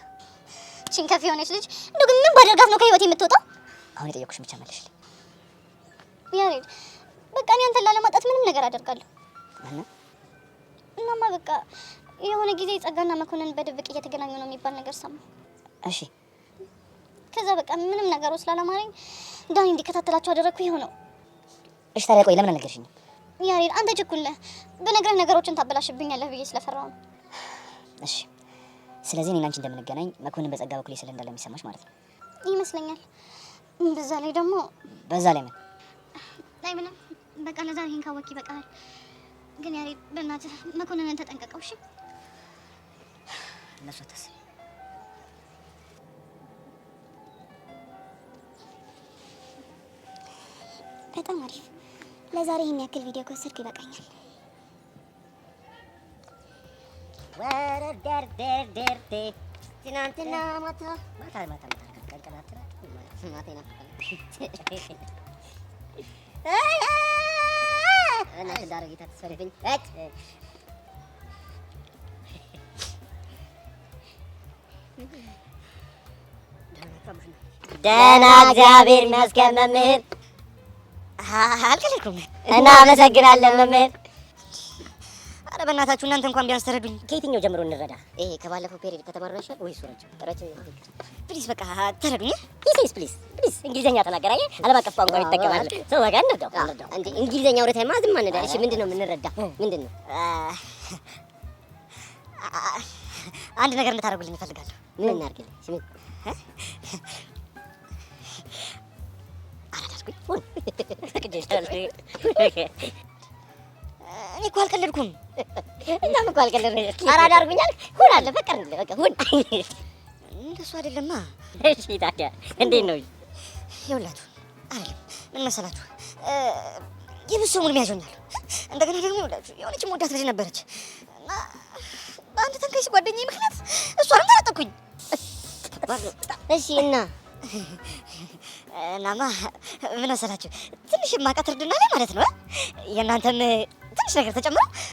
B: ቺን ከፍ የሆነች ልጅ እንደው ግን ምን ባደርጋት ነው ከህይወት የምትወጣው?
C: አሁን የጠየቁሽን ብቻ መልሽልኝ።
B: ያሬድ በቃ እኔ አንተን ላለማጣት ምንም ነገር አደርጋለሁ። እናማ በቃ የሆነ ጊዜ ጸጋና መኮንን በድብቅ እየተገናኙ ነው የሚባል ነገር ሰማሁ።
C: እሺ
B: ከዛ በቃ ምንም ነገሩ ስላላማረኝ ዳኒ እንዲከታተላቸው አደረግኩ። ይኸው ነው።
C: እሺ ታዲያ ቆይ ለምን አልነገርሽኝም?
B: ያሬድ አንተ ችኩል ነህ። በነገርህ ነገሮችን ታበላሽብኛለህ ብዬ ስለፈራሁ ነው።
C: እሺ ስለዚህ እኔና አንቺ እንደምንገናኝ መኮንን በጸጋ በኩል ስለ እንዳለ የሚሰማሽ ማለት ነው
B: ይመስለኛል። በዛ ላይ ደግሞ
C: ምን
B: ላይ ምንም በቃ ለዛሬ ይሄን ካወቂ ይበቃል። ግን ያሬድ በእናትህ መኮንንን ተጠንቀቀው እሺ?
C: እነሱ አታስቢ።
B: በጣም አሪፍ። ለዛሬ ይሄን ያክል ቪዲዮ ከወሰድክ ይበቃኛል።
C: ወረደርደርደርደ ትናንትና ማታ ቀንቀናት ማታ እናት ዳረጊታ ተሰሪፍኝ ደህና እግዚአብሔር ይመስገን መምህር። አልቀለድኩም። እናመሰግናለን መምህር። ኧረ በእናታችሁ እናንተ እንኳን ቢያንስ ተረዱኝ። ከየትኛው ጀምሮ እንረዳ? ይሄ ከባለፈው ፔሪድ ከተማሩ ይሻል ወይስ ረጅም? ፕሊዝ በቃ ተረዱኝ። ፕሊዝ ፕሊዝ ፕሊዝ። እንግሊዘኛ ተናገር። አየህ ዓለም አቀፍ ቋንቋ ይጠቀማል። ሰው በቃ እንርዳው እንዴ። እንግሊዘኛ ወረታይማ ዝም አንዳ። እሺ ምንድን ነው የምንረዳ? ምንድን ነው? አንድ ነገር እንድታደርጉልኝ እፈልጋለሁ። ምን እናድርግልኝ? ስሚ እኔ እኮ አልቀለድኩም። እናም እኮ አልቀለድኩም። አራዳ አድርጉኛል። ሁን አለ በቃ ሁን። እንደሱ አይደለማ። እሺ ታዲያ እንዴት ነው? ይኸውላችሁ አይደለም ምን መሰላችሁ፣ የብዙ ሰው ሙሉ ያዞኛል። እንደገና ደግሞ ይኸውላችሁ የሆነች የምወዳት ልጅ ነበረች እና በአንድ ተንከስ ጓደኛዬ ምክንያት እሷንም ተነጠኩኝ። እሺ እናማ ምን መሰላችሁ ትንሽ የማውቃት እርድና ላይ ማለት ነው የእናንተም ትንሽ ነገር ተጨምሮ